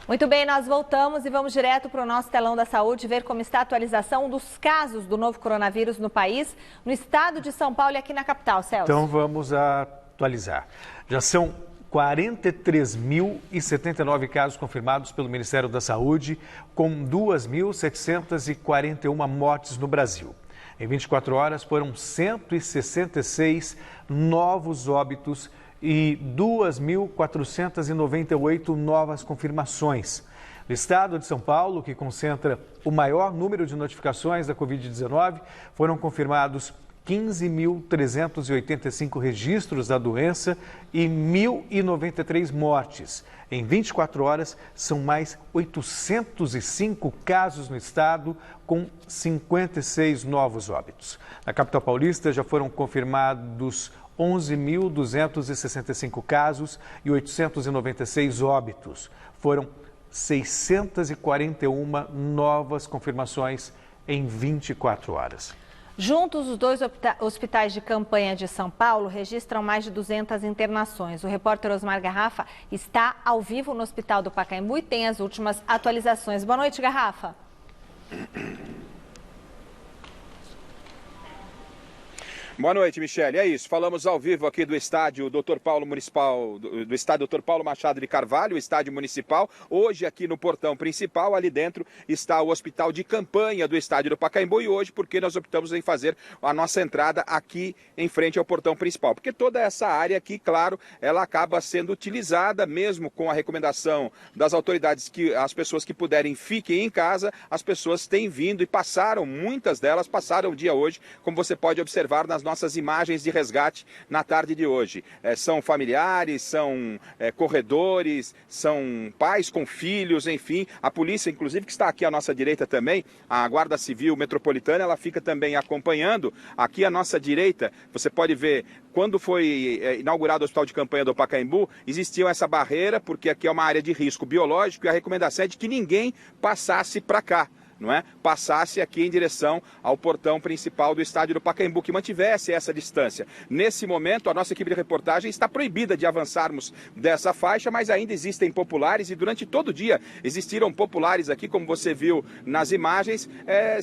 Muito bem, nós voltamos e vamos direto para o nosso telão da saúde ver como está a atualização dos casos do novo coronavírus no país, no estado de São Paulo e aqui na capital, Celso. Então vamos atualizar. Já são 43.079 casos confirmados pelo Ministério da Saúde, com 2.741 mortes no Brasil. Em 24 horas foram 166 novos óbitos e 2.498 novas confirmações. No estado de São Paulo, que concentra o maior número de notificações da Covid-19, foram confirmados 15.385 registros da doença e 1.093 mortes. Em 24 horas, são mais 805 casos no estado, com 56 novos óbitos. Na capital paulista, já foram confirmados 11.265 casos e 896 óbitos. Foram 641 novas confirmações em 24 horas. Juntos, os dois hospitais de campanha de São Paulo registram mais de 200 internações. O repórter Osmar Garrafa está ao vivo no Hospital do Pacaembu e tem as últimas atualizações. Boa noite, Garrafa. Boa noite, Michele. É isso, falamos ao vivo aqui do estádio Dr. Paulo Municipal, do estádio Dr. Paulo Machado de Carvalho, o estádio municipal. Hoje aqui no portão principal, ali dentro, está o hospital de campanha do estádio do Pacaembu e hoje porque nós optamos em fazer a nossa entrada aqui em frente ao portão principal. Porque toda essa área aqui, claro, ela acaba sendo utilizada mesmo com a recomendação das autoridades que as pessoas que puderem fiquem em casa, as pessoas têm vindo e passaram, muitas delas passaram o dia hoje, como você pode observar nas nossas imagens de resgate na tarde de hoje. São familiares, são corredores, são pais com filhos, enfim. A polícia, inclusive, que está aqui à nossa direita também, a Guarda Civil Metropolitana, ela fica também acompanhando. Aqui à nossa direita, você pode ver, quando foi inaugurado o Hospital de Campanha do Pacaembu, existia essa barreira, porque aqui é uma área de risco biológico e a recomendação é de que ninguém passasse para cá. Não é? Passasse aqui em direção ao portão principal do estádio do Pacaembu, que mantivesse essa distância. Nesse momento, a nossa equipe de reportagem está proibida de avançarmos dessa faixa, mas ainda existem populares e durante todo o dia existiram populares aqui, como você viu nas imagens,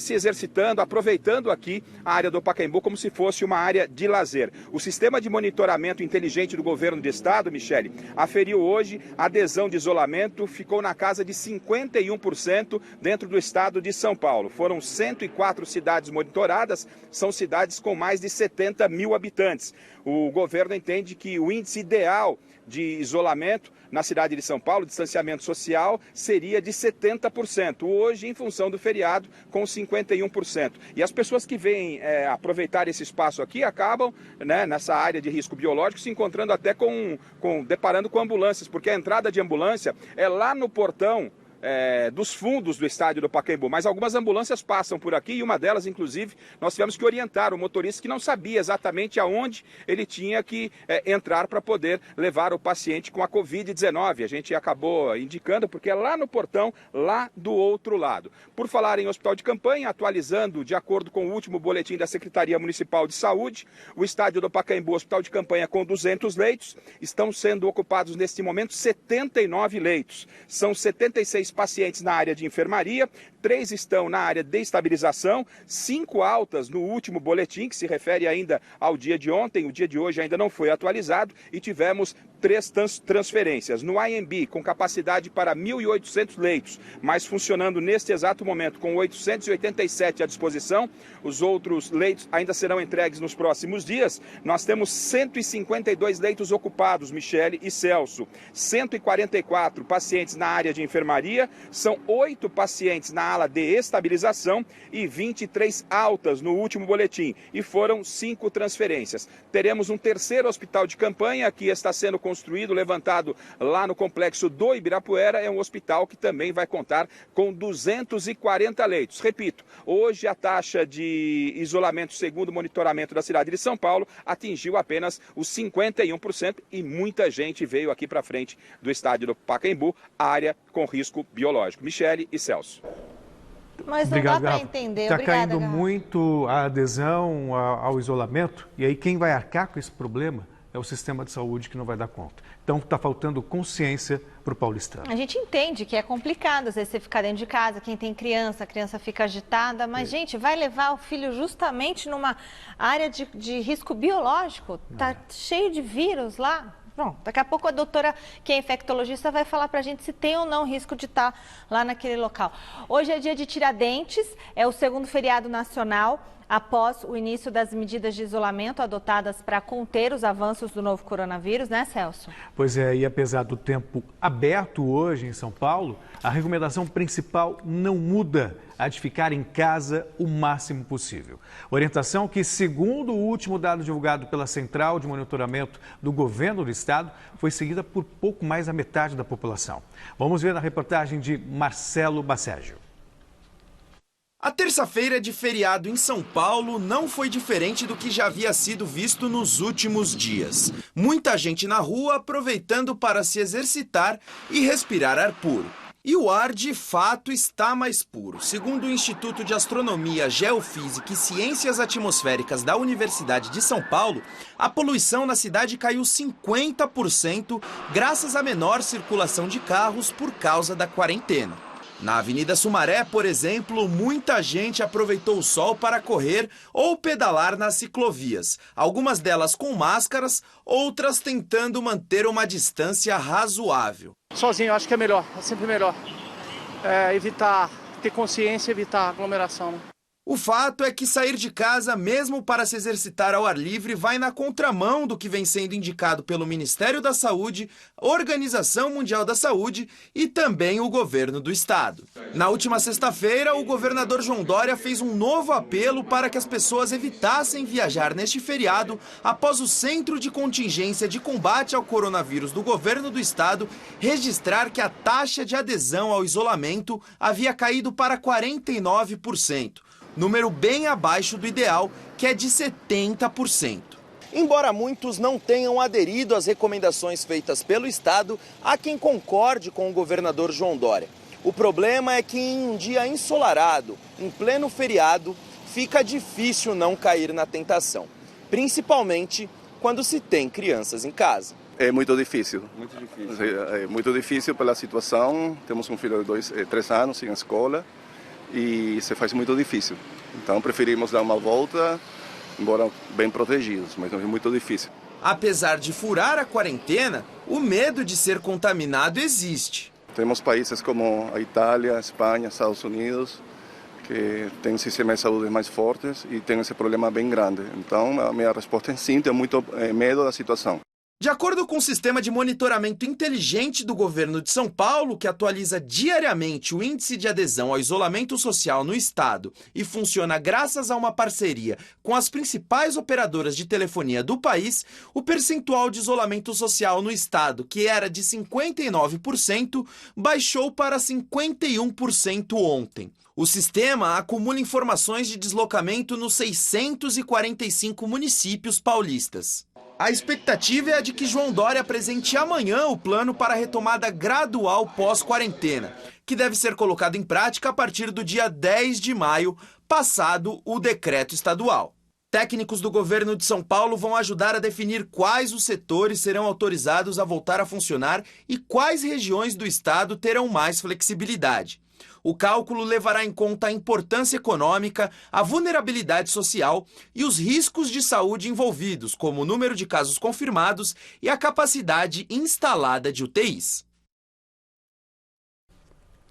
se exercitando, aproveitando aqui a área do Pacaembu como se fosse uma área de lazer. O sistema de monitoramento inteligente do governo do estado, Michele, aferiu hoje a adesão de isolamento, ficou na casa de 51% dentro do estado de São Paulo. Foram 104 cidades monitoradas, são cidades com mais de 70 mil habitantes. O governo entende que o índice ideal de isolamento na cidade de São Paulo, distanciamento social, seria de 70%. Hoje, em função do feriado, com 51%. E as pessoas que vêm aproveitar esse espaço aqui acabam, né, nessa área de risco biológico, se encontrando até deparando com ambulâncias, porque a entrada de ambulância é lá no portão dos fundos do estádio do Pacaembu, mas algumas ambulâncias passam por aqui e uma delas, inclusive, nós tivemos que orientar o motorista que não sabia exatamente aonde ele tinha que entrar para poder levar o paciente com a Covid-19. A gente acabou indicando porque é lá no portão, lá do outro lado. Por falar em hospital de campanha, atualizando de acordo com o último boletim da Secretaria Municipal de Saúde, o estádio do Pacaembu, hospital de campanha com 200 leitos, estão sendo ocupados neste momento 79 leitos. São 76 pacientes na área de enfermaria, 3 estão na área de estabilização, 5 altas no último boletim, que se refere ainda ao dia de ontem, o dia de hoje ainda não foi atualizado, e tivemos 3 transferências. No IMB, com capacidade para 1.800 leitos, mas funcionando neste exato momento com 887 à disposição, os outros leitos ainda serão entregues nos próximos dias. Nós temos 152 leitos ocupados, Michele e Celso, 144 pacientes na área de enfermaria, são 8 pacientes na ala de estabilização e 23 altas no último boletim, e foram 5 transferências. Teremos um terceiro hospital de campanha que está sendo construído, levantado lá no complexo do Ibirapuera. É um hospital que também vai contar com 240 leitos. Repito, hoje a taxa de isolamento, segundo o monitoramento da cidade de São Paulo, atingiu apenas os 51% e muita gente veio aqui para frente do estádio do Pacaembu, área com risco biológico. Michele e Celso. Mas não dá para entender. Está Obrigada, caindo Garrafa. muito a adesão ao isolamento, e aí quem vai arcar com esse problema é o sistema de saúde que não vai dar conta. Então, está faltando consciência para o paulistano. A gente entende que é complicado, às vezes você ficar dentro de casa, quem tem criança, a criança fica agitada, mas, gente, vai levar o filho justamente numa área de risco biológico, tá cheio de vírus lá. Bom, daqui a pouco a doutora, que é infectologista, vai falar para a gente se tem ou não risco de estar lá naquele local. Hoje é dia de Tiradentes, é o segundo feriado nacional após o início das medidas de isolamento adotadas para conter os avanços do novo coronavírus, né, Celso? Pois é, e apesar do tempo aberto hoje em São Paulo, a recomendação principal não muda, a de ficar em casa o máximo possível. Orientação que, segundo o último dado divulgado pela Central de Monitoramento do Governo do Estado, foi seguida por pouco mais da metade da população. Vamos ver na reportagem de Marcelo Basségio. A terça-feira de feriado em São Paulo não foi diferente do que já havia sido visto nos últimos dias. Muita gente na rua aproveitando para se exercitar e respirar ar puro. E o ar, de fato, está mais puro. Segundo o Instituto de Astronomia, Geofísica e Ciências Atmosféricas da Universidade de São Paulo, a poluição na cidade caiu 50% graças à menor circulação de carros por causa da quarentena. Na Avenida Sumaré, por exemplo, muita gente aproveitou o sol para correr ou pedalar nas ciclovias. Algumas delas com máscaras, outras tentando manter uma distância razoável. Sozinho, eu acho que é melhor, é sempre melhor. Evitar, ter consciência e evitar aglomeração, né? O fato é que sair de casa, mesmo para se exercitar ao ar livre, vai na contramão do que vem sendo indicado pelo Ministério da Saúde, Organização Mundial da Saúde e também o governo do estado. Na última sexta-feira, o governador João Dória fez um novo apelo para que as pessoas evitassem viajar neste feriado após o Centro de Contingência de Combate ao Coronavírus do governo do estado registrar que a taxa de adesão ao isolamento havia caído para 49%. Número bem abaixo do ideal, que é de 70%. Embora muitos não tenham aderido às recomendações feitas pelo Estado, há quem concorde com o governador João Dória. O problema é que em um dia ensolarado, em pleno feriado, fica difícil não cair na tentação, principalmente quando se tem crianças em casa. É muito difícil. Muito difícil. É muito difícil pela situação. Temos um filho de 3 anos em escola. E se faz muito difícil. Então preferimos dar uma volta, embora bem protegidos, mas é muito difícil. Apesar de furar a quarentena, o medo de ser contaminado existe. Temos países como a Itália, a Espanha, Estados Unidos, que têm sistemas de saúde mais fortes e têm esse problema bem grande. Então a minha resposta é sim, tenho muito medo da situação. De acordo com o sistema de monitoramento inteligente do governo de São Paulo, que atualiza diariamente o índice de adesão ao isolamento social no estado e funciona graças a uma parceria com as principais operadoras de telefonia do país, o percentual de isolamento social no estado, que era de 59%, baixou para 51% ontem. O sistema acumula informações de deslocamento nos 645 municípios paulistas. A expectativa é a de que João Dória apresente amanhã o plano para a retomada gradual pós-quarentena, que deve ser colocado em prática a partir do dia 10 de maio, passado o decreto estadual. Técnicos do governo de São Paulo vão ajudar a definir quais os setores serão autorizados a voltar a funcionar e quais regiões do estado terão mais flexibilidade. O cálculo levará em conta a importância econômica, a vulnerabilidade social e os riscos de saúde envolvidos, como o número de casos confirmados e a capacidade instalada de UTIs.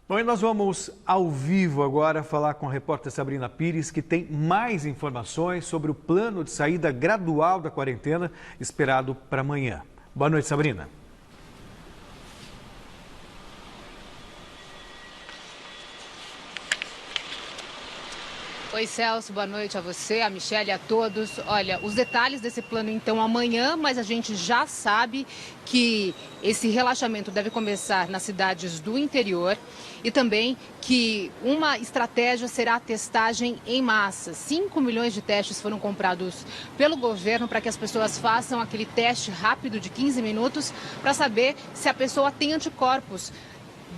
Bom, e nós vamos ao vivo agora falar com a repórter Sabrina Pires, que tem mais informações sobre o plano de saída gradual da quarentena esperado para amanhã. Boa noite, Sabrina. Oi, Celso, boa noite a você, a Michelle, a todos. Olha, os detalhes desse plano então amanhã, mas a gente já sabe que esse relaxamento deve começar nas cidades do interior e também que uma estratégia será a testagem em massa. 5 milhões de testes foram comprados pelo governo para que as pessoas façam aquele teste rápido de 15 minutos para saber se a pessoa tem anticorpos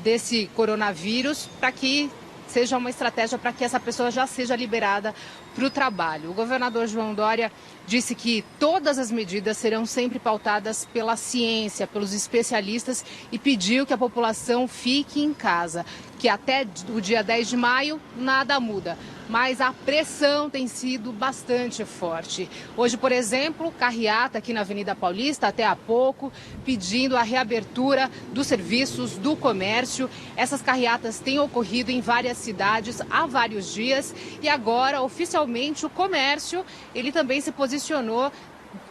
desse coronavírus, para que seja uma estratégia para que essa pessoa já seja liberada para o trabalho. O governador João Dória disse que todas as medidas serão sempre pautadas pela ciência, pelos especialistas, e pediu que a população fique em casa, que até o dia 10 de maio nada muda. Mas a pressão tem sido bastante forte. Hoje, por exemplo, carreata aqui na Avenida Paulista, até há pouco, pedindo a reabertura dos serviços, do comércio. Essas carreatas têm ocorrido em várias cidades há vários dias e agora, oficialmente, o comércio, ele também se posicionou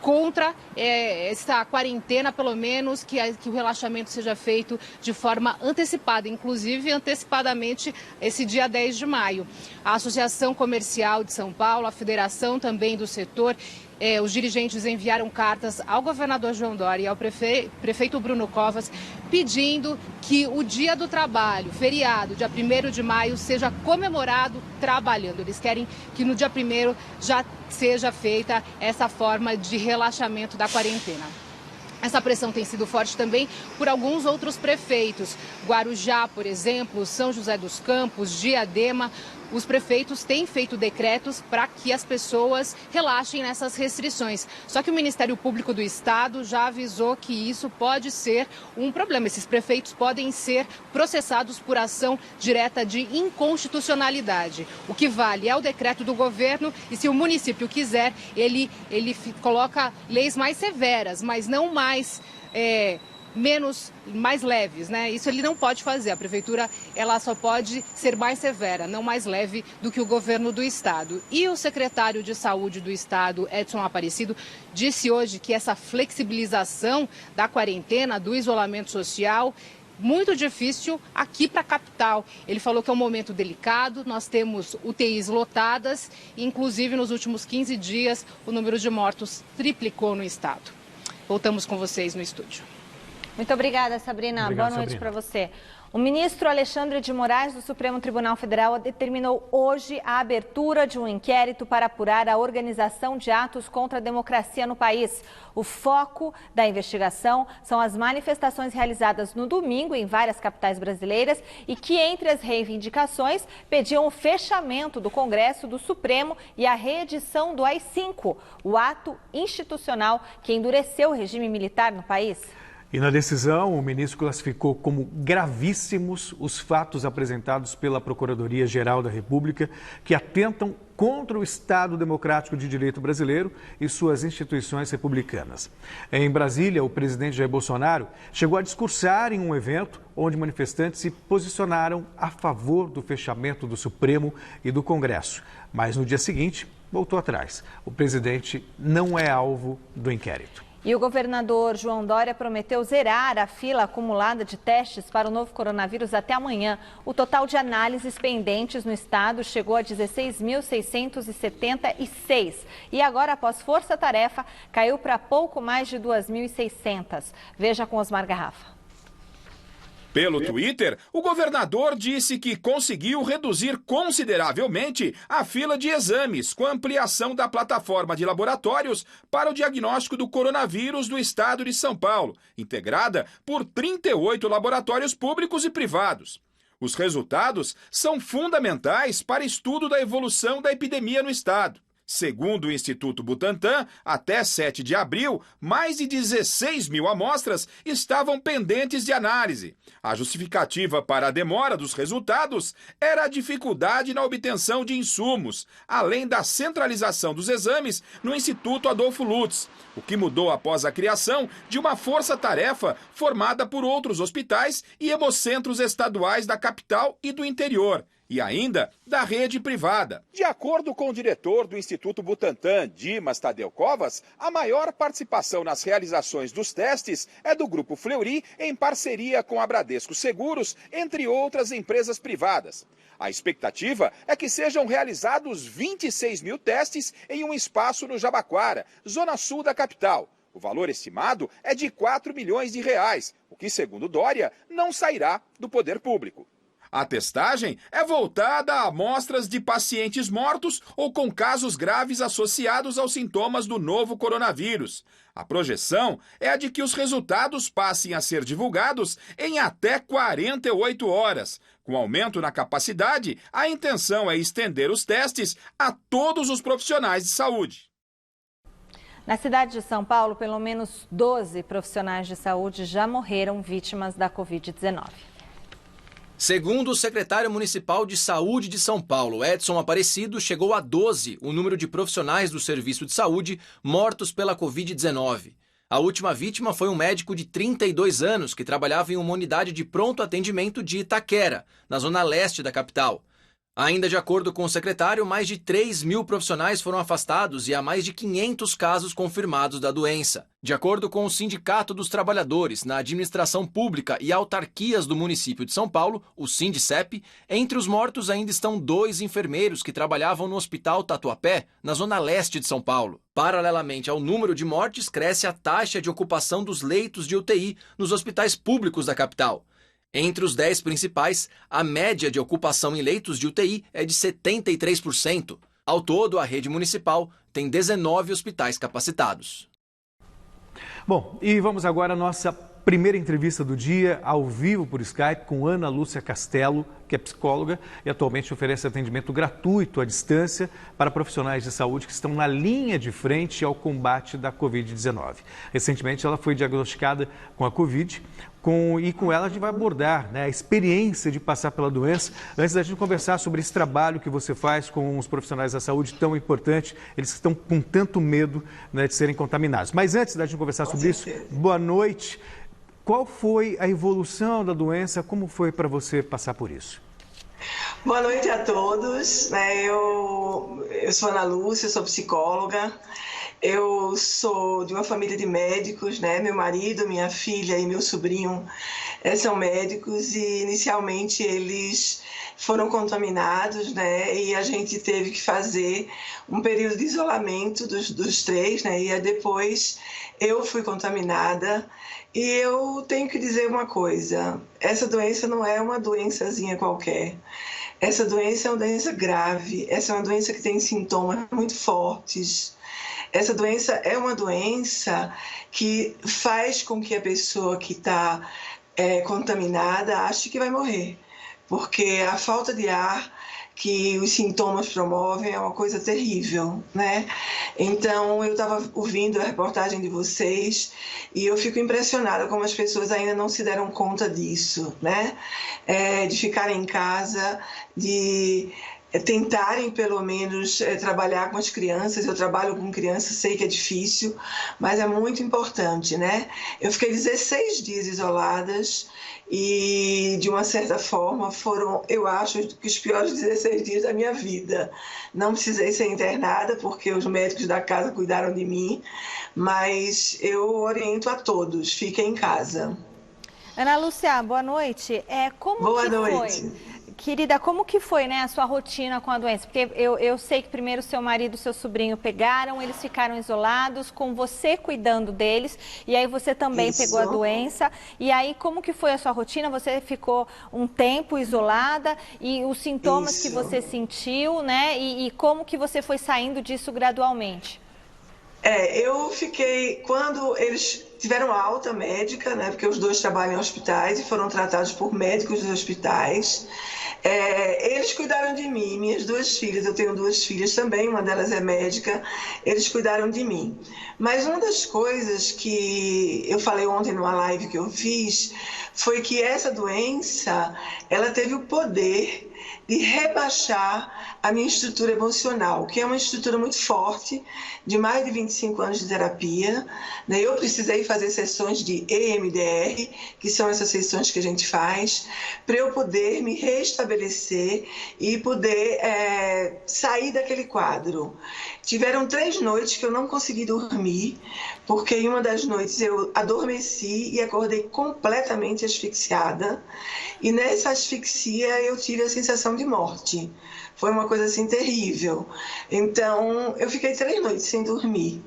contra essa quarentena, pelo menos que o relaxamento seja feito de forma antecipada, inclusive antecipadamente esse dia 10 de maio. A Associação Comercial de São Paulo, a Federação também do setor, os dirigentes enviaram cartas ao governador João Dória e ao prefeito Bruno Covas pedindo que o Dia do Trabalho, feriado, dia 1º de maio, seja comemorado trabalhando. Eles querem que no dia 1º já seja feita essa forma de relaxamento da quarentena. Essa pressão tem sido forte também por alguns outros prefeitos. Guarujá, por exemplo, São José dos Campos, Diadema. Os prefeitos têm feito decretos para que as pessoas relaxem nessas restrições. Só que o Ministério Público do Estado já avisou que isso pode ser um problema. Esses prefeitos podem ser processados por ação direta de inconstitucionalidade. O que vale é o decreto do governo e, se o município quiser, ele coloca leis mais severas, mas não mais mais leves, né? Isso ele não pode fazer. A prefeitura, ela só pode ser mais severa, não mais leve do que o governo do estado. E o secretário de Saúde do estado, Edson Aparecido, disse hoje que essa flexibilização da quarentena, do isolamento social, muito difícil aqui para a capital. Ele falou que é um momento delicado, nós temos UTIs lotadas, e inclusive nos últimos 15 dias o número de mortos triplicou no estado. Voltamos com vocês no estúdio. Muito obrigada, Sabrina. Obrigado, Boa noite para Sabrina. você. O ministro Alexandre de Moraes, do Supremo Tribunal Federal, determinou hoje a abertura de um inquérito para apurar a organização de atos contra a democracia no país. O foco da investigação são as manifestações realizadas no domingo em várias capitais brasileiras e que, entre as reivindicações, pediam o fechamento do Congresso, do Supremo e a reedição do AI-5, o ato institucional que endureceu o regime militar no país. E na decisão, o ministro classificou como gravíssimos os fatos apresentados pela Procuradoria-Geral da República que atentam contra o Estado Democrático de Direito brasileiro e suas instituições republicanas. Em Brasília, o presidente Jair Bolsonaro chegou a discursar em um evento onde manifestantes se posicionaram a favor do fechamento do Supremo e do Congresso. Mas no dia seguinte, voltou atrás. O presidente não é alvo do inquérito. E o governador João Dória prometeu zerar a fila acumulada de testes para o novo coronavírus até amanhã. O total de análises pendentes no estado chegou a 16.676 e agora, após força-tarefa, caiu para pouco mais de 2.600. Veja com Osmar Garrafa. Pelo Twitter, o governador disse que conseguiu reduzir consideravelmente a fila de exames com a ampliação da plataforma de laboratórios para o diagnóstico do coronavírus do estado de São Paulo, integrada por 38 laboratórios públicos e privados. Os resultados são fundamentais para estudo da evolução da epidemia no estado. Segundo o Instituto Butantan, até 7 de abril, mais de 16 mil amostras estavam pendentes de análise. A justificativa para a demora dos resultados era a dificuldade na obtenção de insumos, além da centralização dos exames no Instituto Adolfo Lutz, o que mudou após a criação de uma força-tarefa formada por outros hospitais e hemocentros estaduais da capital e do interior, e ainda da rede privada. De acordo com o diretor do Instituto Butantan, Dimas Tadeu Covas, a maior participação nas realizações dos testes é do Grupo Fleury, em parceria com a Bradesco Seguros, entre outras empresas privadas. A expectativa é que sejam realizados 26 mil testes em um espaço no Jabaquara, zona sul da capital. O valor estimado é de 4 milhões de reais, o que, segundo Dória, não sairá do poder público. A testagem é voltada a amostras de pacientes mortos ou com casos graves associados aos sintomas do novo coronavírus. A projeção é a de que os resultados passem a ser divulgados em até 48 horas, Com aumento na capacidade, a intenção é estender os testes a todos os profissionais de saúde. Na cidade de São Paulo, pelo menos 12 profissionais de saúde já morreram vítimas da Covid-19. Segundo o secretário municipal de saúde de São Paulo, Edson Aparecido, chegou a 12 o número de profissionais do serviço de saúde mortos pela Covid-19. A última vítima foi um médico de 32 anos que trabalhava em uma unidade de pronto atendimento de Itaquera, na zona leste da capital. Ainda de acordo com o secretário, mais de 3.000 profissionais foram afastados e há mais de 500 casos confirmados da doença. De acordo com o Sindicato dos Trabalhadores na Administração Pública e Autarquias do município de São Paulo, o Sindicep, entre os mortos ainda estão 2 enfermeiros que trabalhavam no Hospital Tatuapé, na zona leste de São Paulo. Paralelamente ao número de mortes, cresce a taxa de ocupação dos leitos de UTI nos hospitais públicos da capital. Entre os 10 principais, a média de ocupação em leitos de UTI é de 73%. Ao todo, a rede municipal tem 19 hospitais capacitados. Bom, e vamos agora à nossa primeira entrevista do dia, ao vivo por Skype, com Ana Lúcia Castelo, que é psicóloga e atualmente oferece atendimento gratuito à distância para profissionais de saúde que estão na linha de frente ao combate da Covid-19. Recentemente, ela foi diagnosticada com a Covid e com ela a gente vai abordar, né, a experiência de passar pela doença. Antes da gente conversar sobre esse trabalho que você faz com os profissionais da saúde tão importante, eles que estão com tanto medo, né, de serem contaminados. Mas antes da gente conversar sobre isso, boa noite. Qual foi a evolução da doença? Como foi para você passar por isso? Boa noite a todos. Eu sou Ana Lúcia, sou psicóloga. Eu sou de uma família de médicos, né? Meu marido, minha filha e meu sobrinho são médicos e inicialmente eles foram contaminados, né? E a gente teve que fazer um período de isolamento dos 3, né? E depois eu fui contaminada. E eu tenho que dizer uma coisa, essa doença não é uma doençazinha qualquer. Essa doença é uma doença grave, essa é uma doença que tem sintomas muito fortes. Essa doença é uma doença que faz com que a pessoa que está contaminada ache que vai morrer, porque a falta de ar que os sintomas promovem é uma coisa terrível, né? Então, eu estava ouvindo a reportagem de vocês e eu fico impressionada como as pessoas ainda não se deram conta disso, né? De ficarem em casa, de tentarem pelo menos trabalhar com as crianças. Eu trabalho com crianças, sei que é difícil, mas é muito importante, né? Eu fiquei 16 dias isoladas e, de uma certa forma, foram, eu acho, que os piores 16 dias da minha vida. Não precisei ser internada porque os médicos da casa cuidaram de mim, mas eu oriento a todos, fiquem em casa. Ana Lúcia, boa noite. Boa noite. Querida, como que foi, né, a sua rotina com a doença? Porque eu sei que primeiro seu marido e seu sobrinho pegaram, eles ficaram isolados, com você cuidando deles, e aí você também pegou a doença. E aí, como que foi a sua rotina? Você ficou um tempo isolada e os sintomas que você sentiu, né? E como que você foi saindo disso gradualmente? Eu fiquei, quando eles tiveram alta médica, né, porque os 2 trabalham em hospitais e foram tratados por médicos dos hospitais, eles cuidaram de mim, minhas 2 filhas, eu tenho 2 filhas também, uma delas é médica, eles cuidaram de mim. Mas uma das coisas que eu falei ontem numa live que eu fiz, foi que essa doença, ela teve o poder de rebaixar a minha estrutura emocional, que é uma estrutura muito forte, de mais de 25 anos de terapia. Eu precisei fazer sessões de EMDR, que são essas sessões que a gente faz, para eu poder me restabelecer e poder sair daquele quadro. Tiveram 3 noites que eu não consegui dormir, porque em uma das noites eu adormeci e acordei completamente asfixiada. E nessa asfixia eu tive a sensação de morte. Foi uma coisa assim terrível. Então eu fiquei 3 noites sem dormir.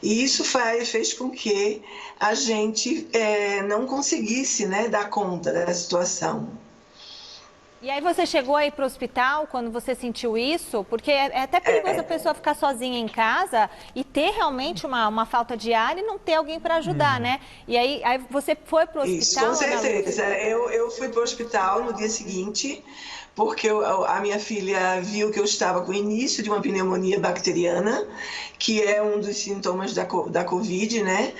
E isso fez com que a gente não conseguisse, né, dar conta da situação. E aí você chegou aí para o hospital quando você sentiu isso? Porque é até perigoso a pessoa ficar sozinha em casa e ter realmente uma falta de ar e não ter alguém para ajudar, né? E aí você foi para o hospital? Isso, com certeza. Eu fui para o hospital no dia seguinte, porque a minha filha viu que eu estava com o início de uma pneumonia bacteriana, que é um dos sintomas da Covid, né?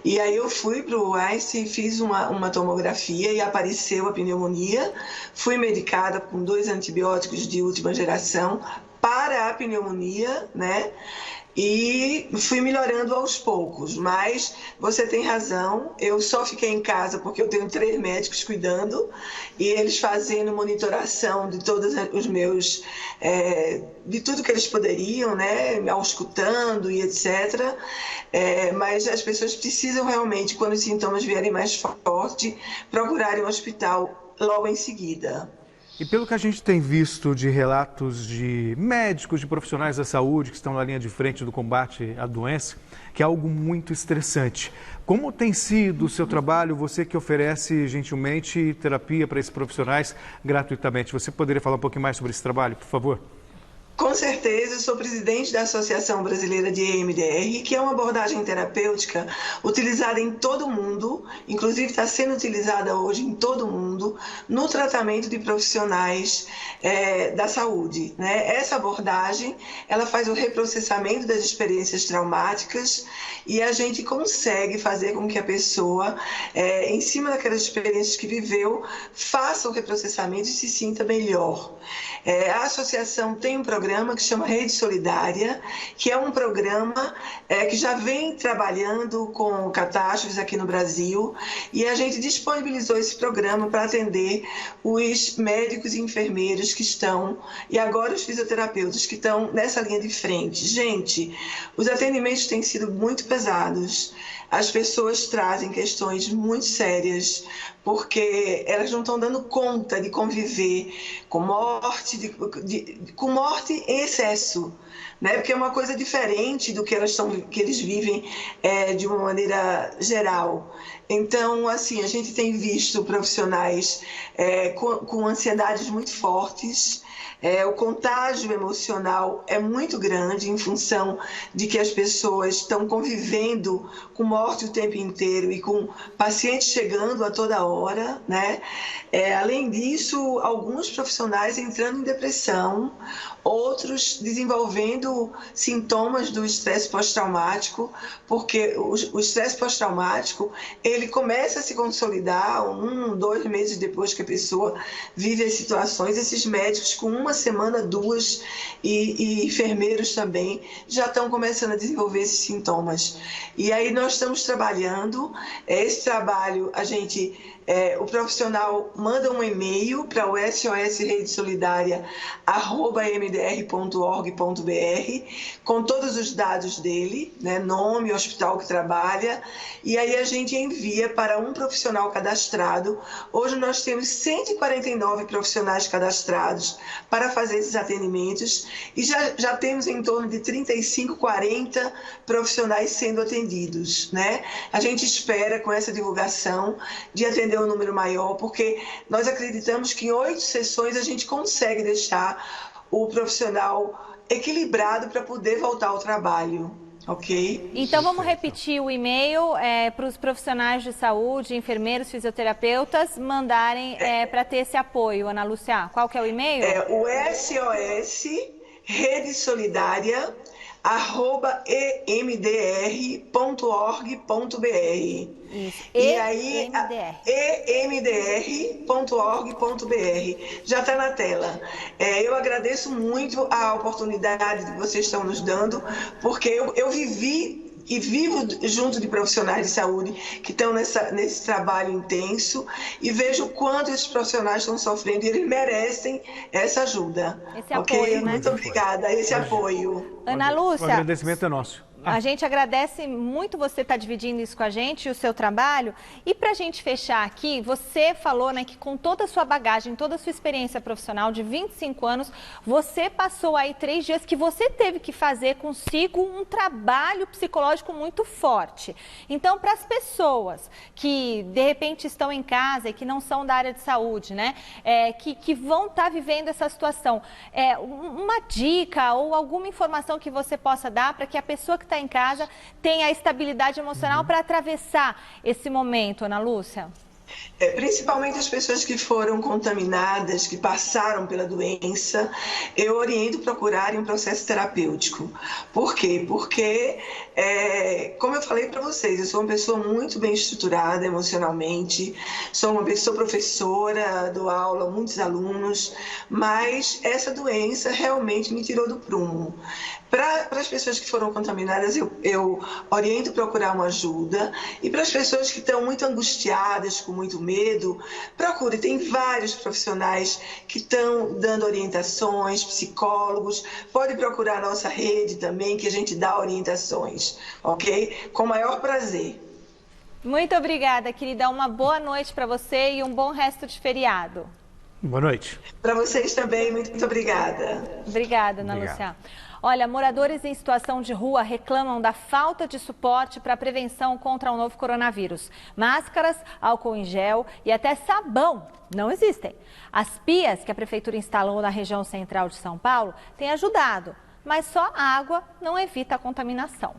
E aí eu fui para o Einstein, fiz uma tomografia e apareceu a pneumonia. Fui medicada com 2 antibióticos de última geração para a pneumonia, né? E fui melhorando aos poucos, mas você tem razão, eu só fiquei em casa porque eu tenho 3 médicos cuidando e eles fazendo monitoração de todos os meus, de tudo que eles poderiam, né, me auscultando e etc. Mas as pessoas precisam realmente, quando os sintomas vierem mais fortes, procurarem um hospital logo em seguida. E pelo que a gente tem visto de relatos de médicos, de profissionais da saúde que estão na linha de frente do combate à doença, que é algo muito estressante. Como tem sido o seu trabalho, você que oferece gentilmente terapia para esses profissionais gratuitamente? Você poderia falar um pouquinho mais sobre esse trabalho, por favor? Com certeza, eu sou presidente da Associação Brasileira de EMDR, que é uma abordagem terapêutica utilizada em todo o mundo, inclusive está sendo utilizada hoje em todo o mundo, no tratamento de profissionais da saúde, né? Essa abordagem, ela faz o reprocessamento das experiências traumáticas e a gente consegue fazer com que a pessoa, em cima daquelas experiências que viveu, faça o reprocessamento e se sinta melhor. A associação tem um programa que chama Rede Solidária, que é um programa que já vem trabalhando com catástrofes aqui no Brasil, e a gente disponibilizou esse programa para atender os médicos e enfermeiros que estão, e agora os fisioterapeutas que estão nessa linha de frente. Gente, os atendimentos têm sido muito pesados. As pessoas trazem questões muito sérias, porque elas não estão dando conta de conviver com morte, com morte em excesso, né? Porque é uma coisa diferente do que eles vivem de uma maneira geral. Então, assim, a gente tem visto profissionais com ansiedades muito fortes. O contágio emocional é muito grande em função de que as pessoas estão convivendo com morte o tempo inteiro e com pacientes chegando a toda hora, né? Além disso, alguns profissionais entrando em depressão, outros desenvolvendo sintomas do estresse pós-traumático, porque o estresse pós-traumático, ele começa a se consolidar 1, 2 meses depois que a pessoa vive as situações. Esses médicos, com 1 semana, 2, e enfermeiros também, já estão começando a desenvolver esses sintomas. E aí nós estamos trabalhando, esse trabalho o profissional manda um e-mail para o sosredesolidaria@mdr.org.br com todos os dados dele, né, nome, hospital que trabalha, e aí a gente envia para um profissional cadastrado. Hoje nós temos 149 profissionais cadastrados para fazer esses atendimentos e já temos em torno de 35, 40 profissionais sendo atendidos, né? A gente espera com essa divulgação de atender um número maior, porque nós acreditamos que em 8 sessões a gente consegue deixar o profissional equilibrado para poder voltar ao trabalho, ok? Então vamos repetir o e-mail para os profissionais de saúde, enfermeiros, fisioterapeutas mandarem para ter esse apoio. Ana Lúcia, qual que é o e-mail? O SOS Rede Solidária @emdr.org.br. E aí, emdr.org.br. Já está na tela. Eu agradeço muito a oportunidade que vocês estão nos dando, porque eu vivi e vivo junto de profissionais de saúde que estão nesse trabalho intenso e vejo o quanto esses profissionais estão sofrendo e eles merecem essa ajuda. Esse apoio, né? Muito obrigada, esse apoio. Ana Lúcia, o agradecimento é nosso. A gente agradece muito você estar dividindo isso com a gente, o seu trabalho. E para a gente fechar aqui, você falou, né, que com toda a sua bagagem, toda a sua experiência profissional de 25 anos, você passou aí 3 dias que você teve que fazer consigo um trabalho psicológico muito forte. Então, para as pessoas que de repente estão em casa e que não são da área de saúde, né, que vão estar vivendo essa situação, uma dica ou alguma informação que você possa dar para que a pessoa que está em casa tenha a estabilidade emocional para atravessar esse momento, Ana Lúcia? Principalmente as pessoas que foram contaminadas, que passaram pela doença, eu oriento procurarem um processo terapêutico. Por quê? Porque, como eu falei para vocês, eu sou uma pessoa muito bem estruturada emocionalmente, sou professora, dou aula a muitos alunos, mas essa doença realmente me tirou do prumo. Para as pessoas que foram contaminadas, eu oriento procurar uma ajuda. E para as pessoas que estão muito angustiadas, com muito medo, procure. Tem vários profissionais que estão dando orientações, psicólogos. Pode procurar a nossa rede também, que a gente dá orientações, ok? Com o maior prazer. Muito obrigada, querida. Uma boa noite para você e um bom resto de feriado. Boa noite. Para vocês também, muito obrigada. Obrigada, Ana Lúcia. Olha, moradores em situação de rua reclamam da falta de suporte para a prevenção contra o novo coronavírus. Máscaras, álcool em gel e até sabão não existem. As pias que a prefeitura instalou na região central de São Paulo têm ajudado, mas só a água não evita a contaminação.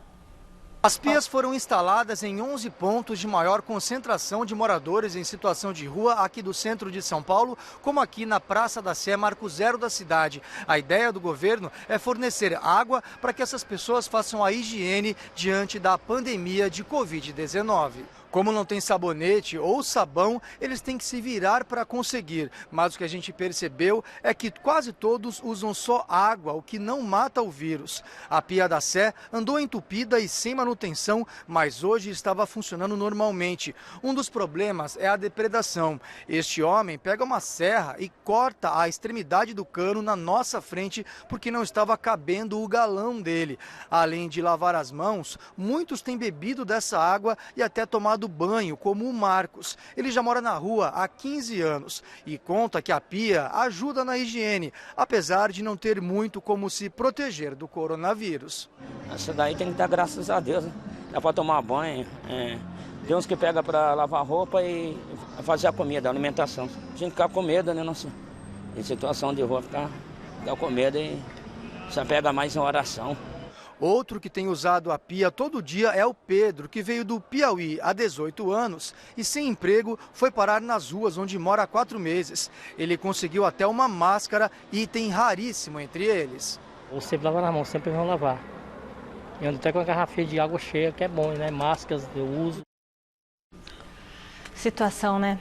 As pias foram instaladas em 11 pontos de maior concentração de moradores em situação de rua aqui do centro de São Paulo, como aqui na Praça da Sé, Marco Zero da cidade. A ideia do governo é fornecer água para que essas pessoas façam a higiene diante da pandemia de Covid-19. Como não tem sabonete ou sabão, eles têm que se virar para conseguir. Mas o que a gente percebeu é que quase todos usam só água, o que não mata o vírus. A pia da Sé andou entupida e sem manutenção, mas hoje estava funcionando normalmente. Um dos problemas é a depredação. Este homem pega uma serra e corta a extremidade do cano na nossa frente porque não estava cabendo o galão dele. Além de lavar as mãos, muitos têm bebido dessa água e até tomado banho, como o Marcos. Ele já mora na rua há 15 anos e conta que a pia ajuda na higiene, apesar de não ter muito como se proteger do coronavírus. Isso daí tem que dar graças a Deus, né? Dá para tomar banho, tem uns que pega para lavar roupa e fazer a comida, a alimentação. A gente fica com medo, né, nossa? Em situação de rua, ficar com medo e só pega mais em oração. Outro que tem usado a pia todo dia é o Pedro, que veio do Piauí há 18 anos e sem emprego foi parar nas ruas onde mora há 4 meses. Ele conseguiu até uma máscara, item raríssimo entre eles. Eu sempre lavo na mão, sempre vão lavar. Eu ando até com a garrafinha de água cheia, que é bom, né? Máscaras eu uso. Situação, né?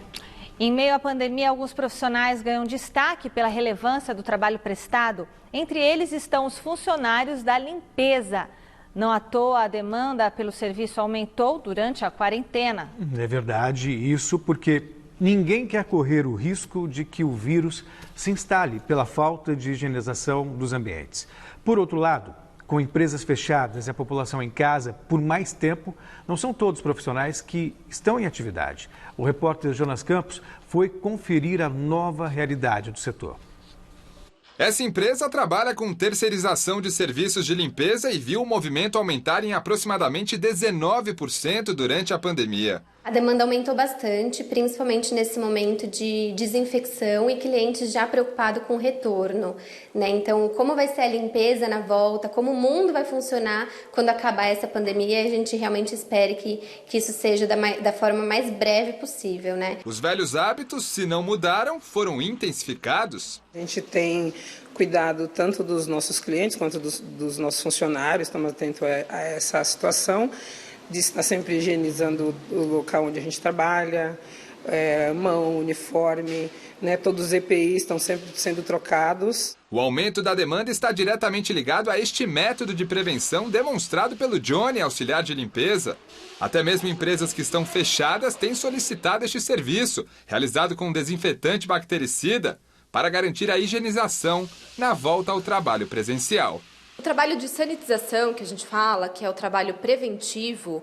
Em meio à pandemia, alguns profissionais ganham destaque pela relevância do trabalho prestado. Entre eles estão os funcionários da limpeza. Não à toa, a demanda pelo serviço aumentou durante a quarentena. É verdade, isso porque ninguém quer correr o risco de que o vírus se instale pela falta de higienização dos ambientes. Por outro lado, com empresas fechadas e a população em casa por mais tempo, não são todos profissionais que estão em atividade. O repórter Jonas Campos foi conferir a nova realidade do setor. Essa empresa trabalha com terceirização de serviços de limpeza e viu o movimento aumentar em aproximadamente 19% durante a pandemia. A demanda aumentou bastante, principalmente nesse momento de desinfecção e clientes já preocupados com o retorno, né? Então, como vai ser a limpeza na volta, como o mundo vai funcionar quando acabar essa pandemia, a gente realmente espere que isso seja da forma mais breve possível, né? Os velhos hábitos, se não mudaram, foram intensificados. A gente tem cuidado tanto dos nossos clientes quanto dos nossos funcionários, estamos atentos a essa situação, de estar sempre higienizando o local onde a gente trabalha, mão, uniforme, né? Todos os EPIs estão sempre sendo trocados. O aumento da demanda está diretamente ligado a este método de prevenção demonstrado pelo Johnny, auxiliar de limpeza. Até mesmo empresas que estão fechadas têm solicitado este serviço, realizado com desinfetante bactericida, para garantir a higienização na volta ao trabalho presencial. O trabalho de sanitização que a gente fala, que é o trabalho preventivo,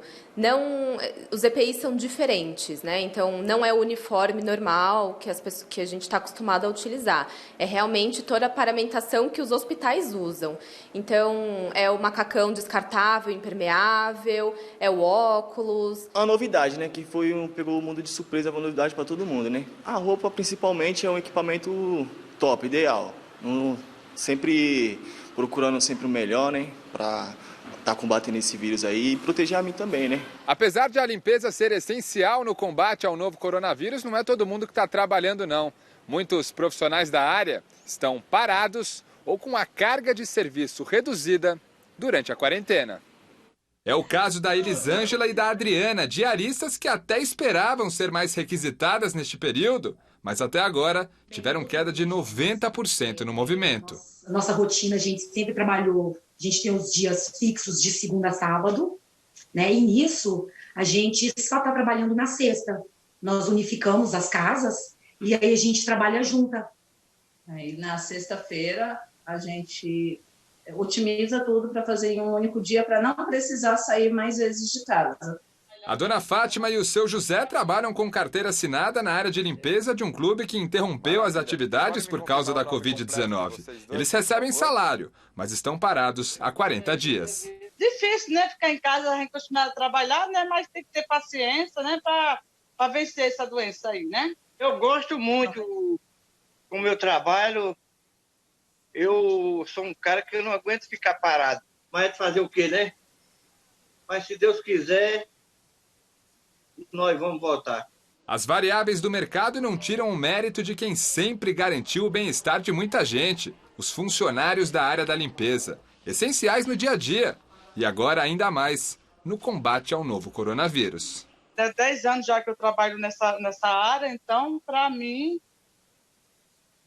os EPIs são diferentes, né? Então, não é o uniforme normal que a gente está acostumado a utilizar. É realmente toda a paramentação que os hospitais usam. Então, é o macacão descartável, impermeável, é o óculos. A novidade, né? Que pegou o mundo de surpresa, uma novidade para todo mundo, né? A roupa, principalmente, é um equipamento top, ideal. Sempre procurando sempre o melhor, né? Para estar combatendo esse vírus aí e proteger a mim também, né? Apesar de a limpeza ser essencial no combate ao novo coronavírus, não é todo mundo que está trabalhando, não. Muitos profissionais da área estão parados ou com a carga de serviço reduzida durante a quarentena. É o caso da Elisângela e da Adriana, diaristas que até esperavam ser mais requisitadas neste período, mas até agora tiveram queda de 90% no movimento. Nossa rotina, a gente sempre trabalhou, a gente tem os dias fixos de segunda a sábado, né? E nisso a gente só está trabalhando na sexta. Nós unificamos as casas e aí a gente trabalha junta. Aí na sexta-feira a gente otimiza tudo para fazer em um único dia, para não precisar sair mais vezes de casa. A dona Fátima e o seu José trabalham com carteira assinada na área de limpeza de um clube que interrompeu as atividades por causa da Covid-19. Eles recebem salário, mas estão parados há 40 dias. Difícil, né? Ficar em casa, a gente continuar a trabalhar, né? Mas tem que ter paciência, né? Para vencer essa doença aí, né? Eu gosto muito do meu trabalho. Eu sou um cara que eu não aguento ficar parado. Mas fazer o quê, né? Mas se Deus quiser, nós vamos voltar. As variáveis do mercado não tiram o mérito de quem sempre garantiu o bem-estar de muita gente, os funcionários da área da limpeza, essenciais no dia a dia e agora ainda mais no combate ao novo coronavírus. Há 10 anos já que eu trabalho nessa área, então, para mim,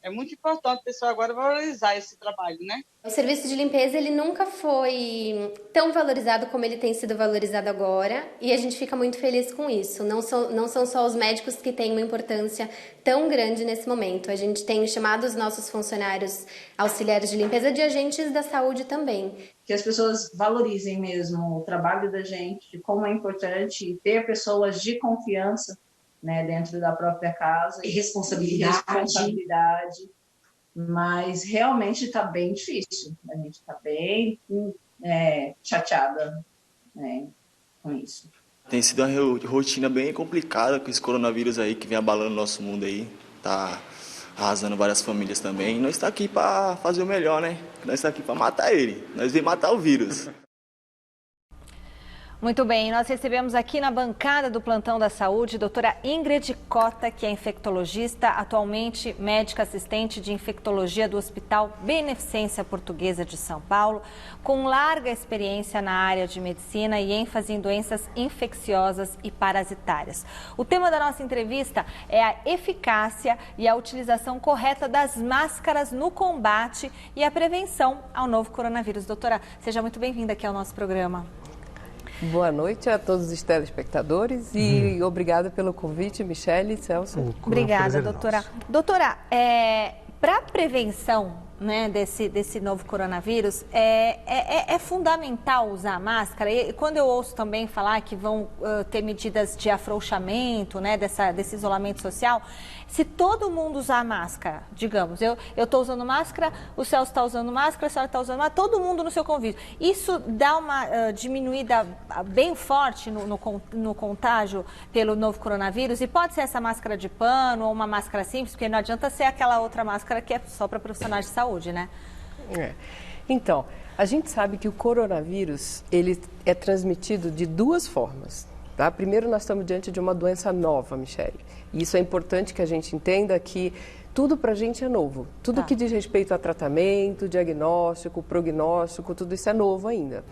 é muito importante o pessoal agora valorizar esse trabalho, né? O serviço de limpeza, ele nunca foi tão valorizado como ele tem sido valorizado agora, e a gente fica muito feliz com isso. Não são só os médicos que têm uma importância tão grande nesse momento. A gente tem chamado os nossos funcionários auxiliares de limpeza de agentes da saúde também. Que as pessoas valorizem mesmo o trabalho da gente, como é importante ter pessoas de confiança, né, dentro da própria casa. E responsabilidade. Mas realmente está bem difícil. A gente está bem chateada, né, com isso. Tem sido uma rotina bem complicada com esse coronavírus aí que vem abalando o nosso mundo aí. Tá arrasando várias famílias também. E nós estamos aqui para fazer o melhor, né? Nós estamos aqui para matar ele. Nós vamos matar o vírus. Muito bem, nós recebemos aqui na bancada do Plantão da Saúde a doutora Ingrid Cota, que é infectologista, atualmente médica assistente de infectologia do Hospital Beneficência Portuguesa de São Paulo, com larga experiência na área de medicina e ênfase em doenças infecciosas e parasitárias. O tema da nossa entrevista é a eficácia e a utilização correta das máscaras no combate e a prevenção ao novo coronavírus. Doutora, seja muito bem-vinda aqui ao nosso programa. Boa noite a todos os telespectadores e obrigada pelo convite, Michele e Celso. Obrigada, doutora. Doutora, para a prevenção, né, desse novo coronavírus, é fundamental usar máscara. E quando eu ouço também falar que vão ter medidas de afrouxamento, né, desse isolamento social, se todo mundo usar máscara, digamos, eu estou usando máscara, o Celso está usando máscara, a senhora está usando máscara, todo mundo no seu convívio. Isso dá uma diminuída bem forte no contágio pelo novo coronavírus? E pode ser essa máscara de pano ou uma máscara simples, porque não adianta ser aquela outra máscara que é só para profissionais de saúde, né? Então, a gente sabe que o coronavírus, ele é transmitido de duas formas. Tá? Primeiro, nós estamos diante de uma doença nova, Michele. E isso é importante que a gente entenda que tudo para a gente é novo. Tudo que diz respeito a tratamento, diagnóstico, prognóstico, tudo isso é novo ainda.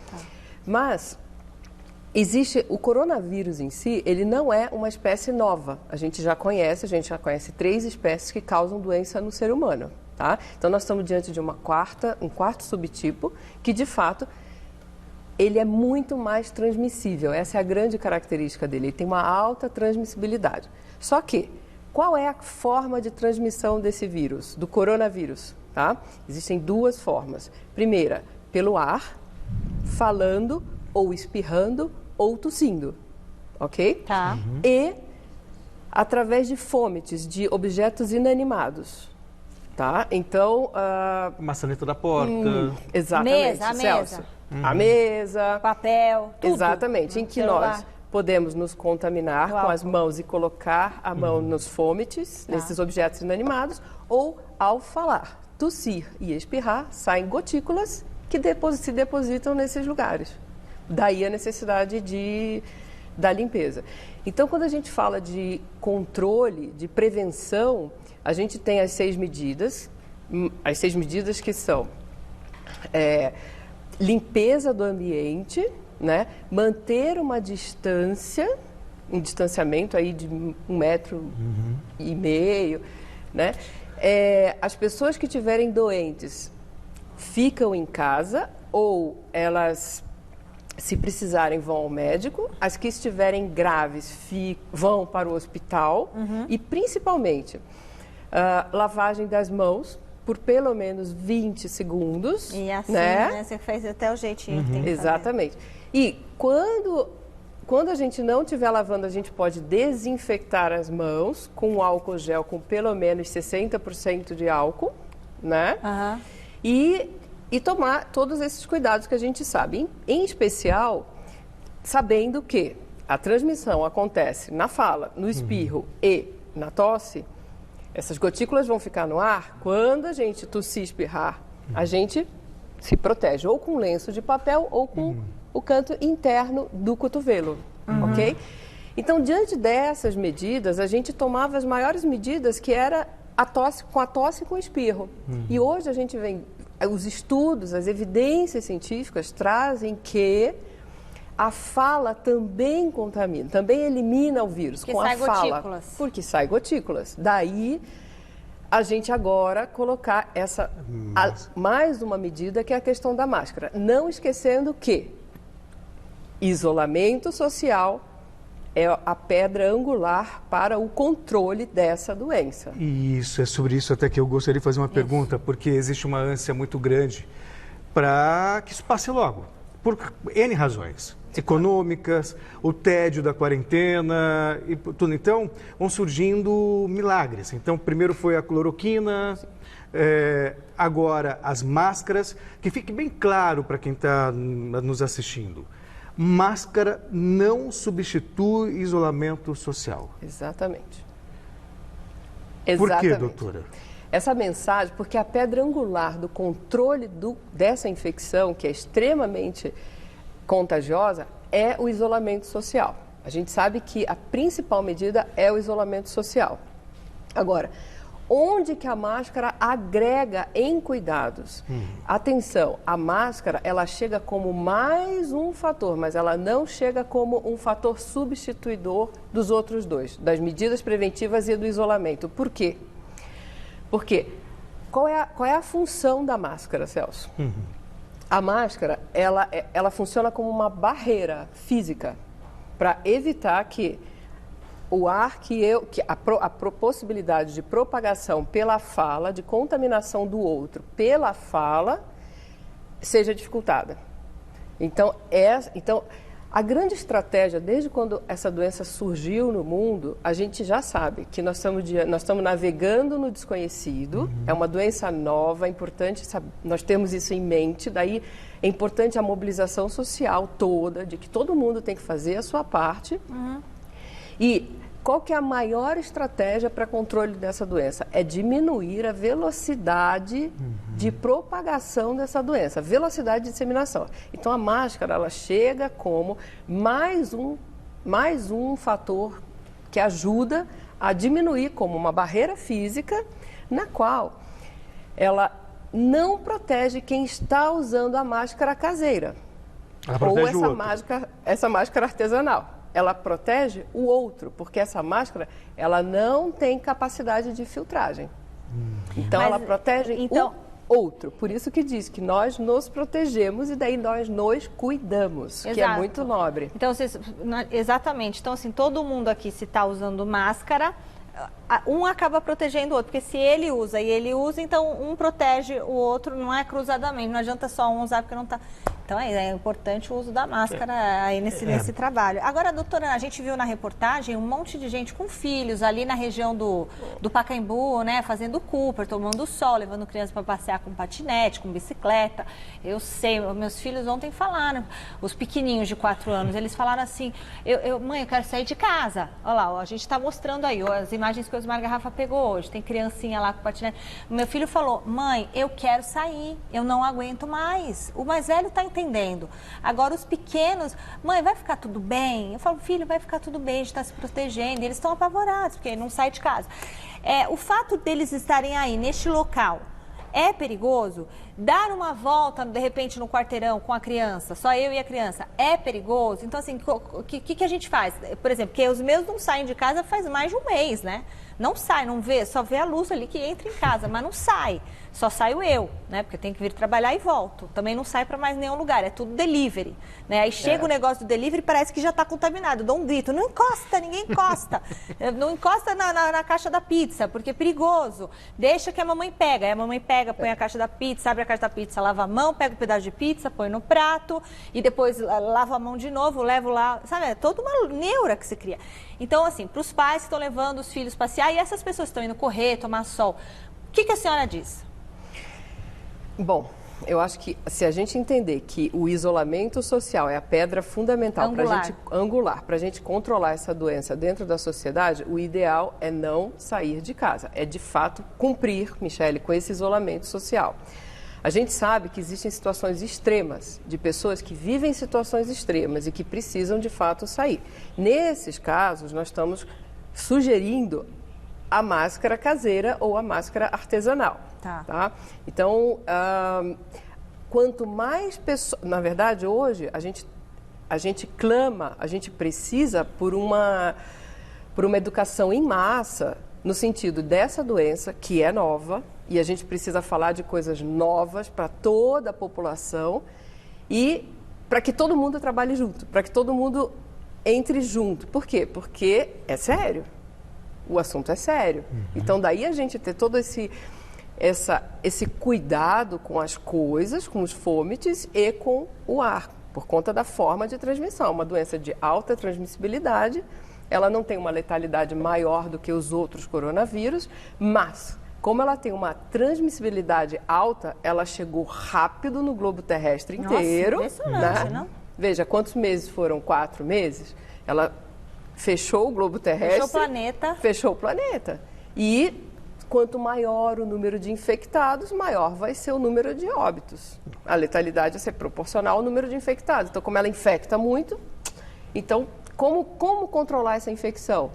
Mas existe o coronavírus em si, ele não é uma espécie nova. A gente já conhece 3 espécies que causam doença no ser humano. Tá? Então, nós estamos diante de um quarto subtipo que, de fato, ele é muito mais transmissível. Essa é a grande característica dele. Ele tem uma alta transmissibilidade. Só que, qual é a forma de transmissão desse vírus, do coronavírus? Tá? Existem duas formas. Primeira, pelo ar, falando ou espirrando ou tossindo, ok? Tá. E através de fomites, de objetos inanimados, tá? Então... Maçaneta da porta. Exatamente, A Celso. mesa. A mesa. Papel, tudo. Exatamente, em que Celular. nós podemos nos contaminar com as mãos e colocar a mão nos fomites, nesses objetos inanimados, ou ao falar, tossir e espirrar, saem gotículas que se depositam nesses lugares. Daí a necessidade da limpeza. Então, quando a gente fala de controle, de prevenção, a gente tem as 6 medidas que são limpeza do ambiente, né? Manter uma distância, um distanciamento aí de 1,5 metro, né? As pessoas que estiverem doentes ficam em casa ou elas, se precisarem, vão ao médico. As que estiverem graves vão para o hospital e, principalmente, lavagem das mãos por pelo menos 20 segundos. E assim, né? Você fez até o jeitinho que tem que Exatamente. E quando a gente não estiver lavando, a gente pode desinfectar as mãos com álcool gel com pelo menos 60% de álcool, né? E tomar todos esses cuidados que a gente sabe. Em especial, sabendo que a transmissão acontece na fala, no espirro e na tosse, essas gotículas vão ficar no ar. Quando a gente tossir e espirrar, a gente se protege ou com lenço de papel ou com o canto interno do cotovelo, ok? Então, diante dessas medidas, a gente tomava as maiores medidas, que era a tosse e com espirro. E hoje a gente vem, os estudos, as evidências científicas trazem que a fala também contamina, também elimina o vírus com a fala. Gotículas. Porque sai gotículas. Daí a gente agora colocar mais uma medida, que é a questão da máscara. Não esquecendo que isolamento social é a pedra angular para o controle dessa doença. Isso, é sobre isso até que eu gostaria de fazer uma pergunta, porque existe uma ânsia muito grande para que isso passe logo, por N razões. Econômicas, o tédio da quarentena e tudo. Então, vão surgindo milagres. Então, primeiro foi a cloroquina, agora as máscaras. Que fique bem claro para quem está nos assistindo. Máscara não substitui isolamento social. Exatamente. Por quê, doutora? Essa mensagem, porque a pedra angular do controle dessa infecção, que é extremamente contagiosa, é o isolamento social. A gente sabe que a principal medida é o isolamento social. Agora, onde que a máscara agrega em cuidados? Atenção, a máscara, ela chega como mais um fator, mas ela não chega como um fator substituidor dos outros dois, das medidas preventivas e do isolamento. Por quê? Porque qual é a função da máscara, Celso? A máscara, ela funciona como uma barreira física para evitar que o ar a possibilidade de propagação pela fala, de contaminação do outro pela fala, seja dificultada. Então, a grande estratégia, desde quando essa doença surgiu no mundo, a gente já sabe que nós estamos navegando no desconhecido, é uma doença nova, é importante nós termos isso em mente, daí é importante a mobilização social toda, de que todo mundo tem que fazer a sua parte. E qual que é a maior estratégia para controle dessa doença? É diminuir a velocidade de propagação dessa doença, a velocidade de disseminação. Então, a máscara, ela chega como mais um fator que ajuda a diminuir, como uma barreira física, na qual ela não protege quem está usando a máscara caseira. Ou essa máscara artesanal. Ela protege o outro, porque essa máscara, ela não tem capacidade de filtragem. Então, ela protege o outro. Por isso que diz que nós nos protegemos e daí nós nos cuidamos, que é muito nobre. Então, exatamente. Então, assim, todo mundo aqui, se está usando máscara, um acaba protegendo o outro, porque se ele usa e ele usa, então um protege o outro, não é cruzadamente, não adianta só um usar porque não está... Então é importante o uso da máscara aí nesse trabalho. Agora, doutora, a gente viu na reportagem um monte de gente com filhos ali na região do Pacaembu, né, fazendo Cooper, tomando sol, levando crianças para passear com patinete, com bicicleta. Eu sei, meus filhos ontem falaram, os pequenininhos de 4 anos, eles falaram assim, mãe, eu quero sair de casa. Olha lá, a gente está mostrando aí as imagens que o Osmar Garrafa pegou hoje, tem criancinha lá com patinete. Meu filho falou, mãe, eu quero sair, eu não aguento mais. O mais velho está entendendo. Agora os pequenos, mãe, vai ficar tudo bem? Eu falo, filho, vai ficar tudo bem, a gente está se protegendo. E eles estão apavorados, porque não sai de casa. O fato deles estarem aí, neste local, é perigoso? Dar uma volta, de repente, no quarteirão com a criança, só eu e a criança, é perigoso? Então, assim, o que a gente faz? Por exemplo, porque os meus não saem de casa faz mais de um mês, né? Não sai, não vê, só vê a luz ali que entra em casa, mas não sai. Só saio eu, né? Porque eu tenho que vir trabalhar e volto. Também não sai para mais nenhum lugar, é tudo delivery, né? Aí chega o negócio do delivery e parece que já está contaminado. Eu dou um grito, não encosta, ninguém encosta. Não encosta na caixa da pizza, porque é perigoso. Deixa que a mamãe pega. Aí a mamãe pega, põe a caixa da pizza, abre a caixa da pizza, lava a mão, pega o pedaço de pizza, põe no prato e depois lava a mão de novo, levo lá. Sabe, é toda uma neura que se cria. Então, assim, para os pais que estão levando os filhos passear e essas pessoas que estão indo correr, tomar sol, o que a senhora diz? Bom, eu acho que se a gente entender que o isolamento social é a pedra fundamental para a gente controlar essa doença dentro da sociedade, o ideal é não sair de casa. É, de fato, cumprir, Michele, com esse isolamento social. A gente sabe que existem situações extremas, de pessoas que vivem situações extremas e que precisam, de fato, sair. Nesses casos, nós estamos sugerindo a máscara caseira ou a máscara artesanal. Tá? Então, quanto mais pessoas... Na verdade, hoje, a gente clama, a gente precisa por uma educação em massa, no sentido dessa doença, que é nova, e a gente precisa falar de coisas novas para toda a população e para que todo mundo trabalhe junto, para que todo mundo entre junto. Por quê? Porque é sério. O assunto é sério. Então, daí a gente ter todo esse cuidado com as coisas, com os fômites e com o ar, por conta da forma de transmissão. Uma doença de alta transmissibilidade, ela não tem uma letalidade maior do que os outros coronavírus, mas, como ela tem uma transmissibilidade alta, ela chegou rápido no globo terrestre inteiro. Nossa, impressionante, não? Veja, quantos meses foram? 4 meses? Ela fechou o globo terrestre. Fechou o planeta. E quanto maior o número de infectados, maior vai ser o número de óbitos. A letalidade vai ser proporcional ao número de infectados. Então, como ela infecta muito, então, como controlar essa infecção?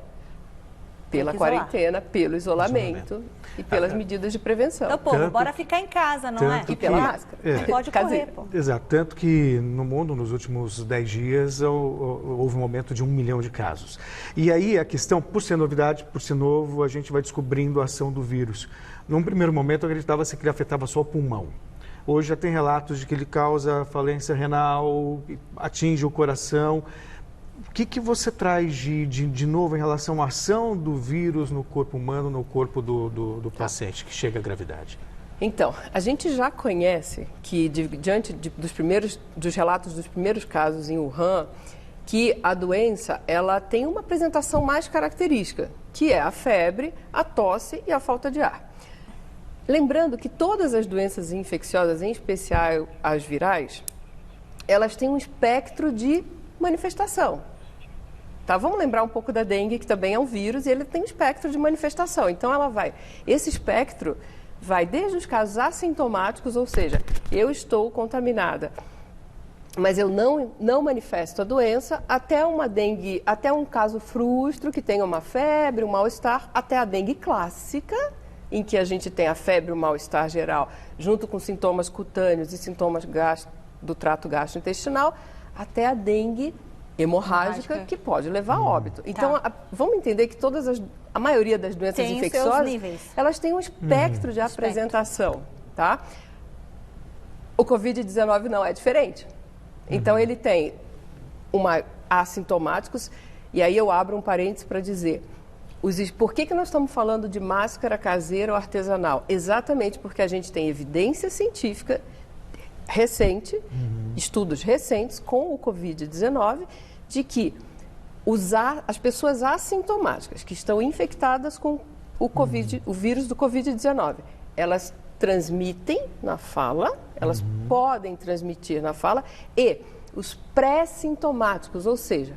Pela quarentena, pelo isolamento e pelas medidas de prevenção. Então, povo, bora ficar em casa, não é? E pela máscara. Não pode correr, pô. Exato. Tanto que no mundo, nos últimos 10 dias, houve um aumento de 1 milhão de casos. E aí a questão, por ser novidade, por ser novo, a gente vai descobrindo a ação do vírus. Num primeiro momento, acreditava-se que ele afetava só o pulmão. Hoje já tem relatos de que ele causa falência renal, atinge o coração. O que você traz de novo em relação à ação do vírus no corpo humano, no corpo do paciente que chega à gravidade? Então, a gente já conhece que, diante dos relatos dos primeiros casos em Wuhan, que a doença ela tem uma apresentação mais característica, que é a febre, a tosse e a falta de ar. Lembrando que todas as doenças infecciosas, em especial as virais, elas têm um espectro de manifestação. Tá? Vamos lembrar um pouco da dengue, que também é um vírus, e ele tem um espectro de manifestação. Então, esse espectro vai desde os casos assintomáticos, ou seja, eu estou contaminada, mas eu não manifesto a doença, até uma dengue, até um caso frustro, que tem uma febre, um mal-estar, até a dengue clássica, em que a gente tem a febre, o mal-estar geral, junto com sintomas cutâneos e sintomas do trato gastrointestinal, até a dengue hemorrágica, que pode levar a óbito. Então, vamos entender que a maioria das doenças infecciosas, elas têm um espectro de apresentação, tá? O Covid-19 não é diferente. Então, ele tem assintomáticos, e aí eu abro um parênteses para dizer, Por que nós estamos falando de máscara caseira ou artesanal? Exatamente porque a gente tem evidência científica recente, estudos recentes com o Covid-19, de que as pessoas assintomáticas que estão infectadas com o vírus do Covid-19, elas transmitem na fala, elas podem transmitir na fala, e os pré-sintomáticos, ou seja,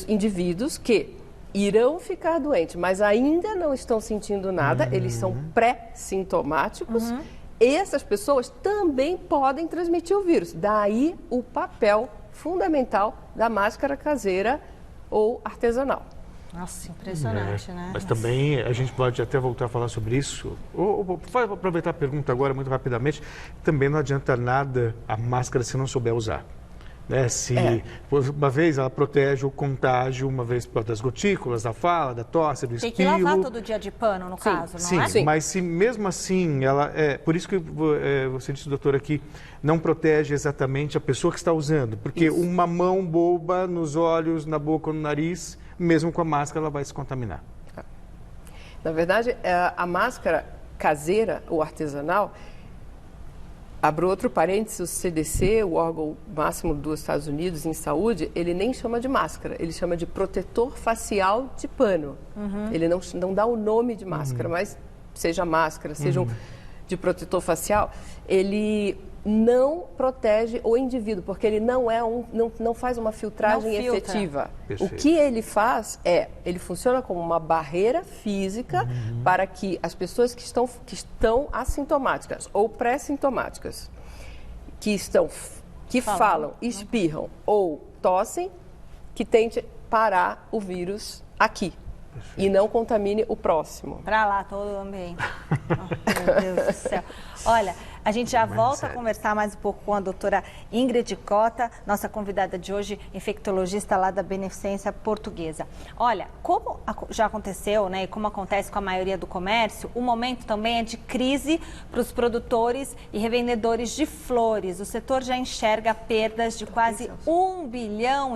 indivíduos que irão ficar doentes, mas ainda não estão sentindo nada, eles são pré-sintomáticos, e essas pessoas também podem transmitir o vírus. Daí o papel fundamental da máscara caseira ou artesanal. Nossa, impressionante, né? Mas também a gente pode até voltar a falar sobre isso. Vou aproveitar a pergunta agora muito rapidamente. Também não adianta nada a máscara se não souber usar. Né? Uma vez ela protege o contágio, uma vez das gotículas, da fala, da tosse, do espirro. Tem que lavar todo dia de pano, no caso, não é? Sim, mas se mesmo assim, por isso que você disse, doutora, que não protege exatamente a pessoa que está usando. Porque uma mão boba nos olhos, na boca ou no nariz, mesmo com a máscara, ela vai se contaminar. Na verdade, a máscara caseira ou artesanal, abro outro parênteses, o CDC, o órgão máximo dos Estados Unidos em saúde, ele nem chama de máscara, ele chama de protetor facial de pano. Ele não dá o nome de máscara, mas seja máscara, seja de protetor facial, ele não protege o indivíduo, porque ele não faz uma filtragem efetiva. Perfeito. O que ele faz ele funciona como uma barreira física para que as pessoas que estão assintomáticas ou pré-sintomáticas, que falam, espirram ou tossem, que tente parar o vírus aqui. Perfeito. E não contamine o próximo. Para lá, todo o ambiente. Meu Deus do céu. Olha, a gente já volta a conversar mais um pouco com a doutora Ingrid Cota, nossa convidada de hoje, infectologista lá da Beneficência Portuguesa. Olha, como já aconteceu, né, e como acontece com a maioria do comércio, o momento também é de crise para os produtores e revendedores de flores. O setor já enxerga perdas de quase R$1,5 bilhão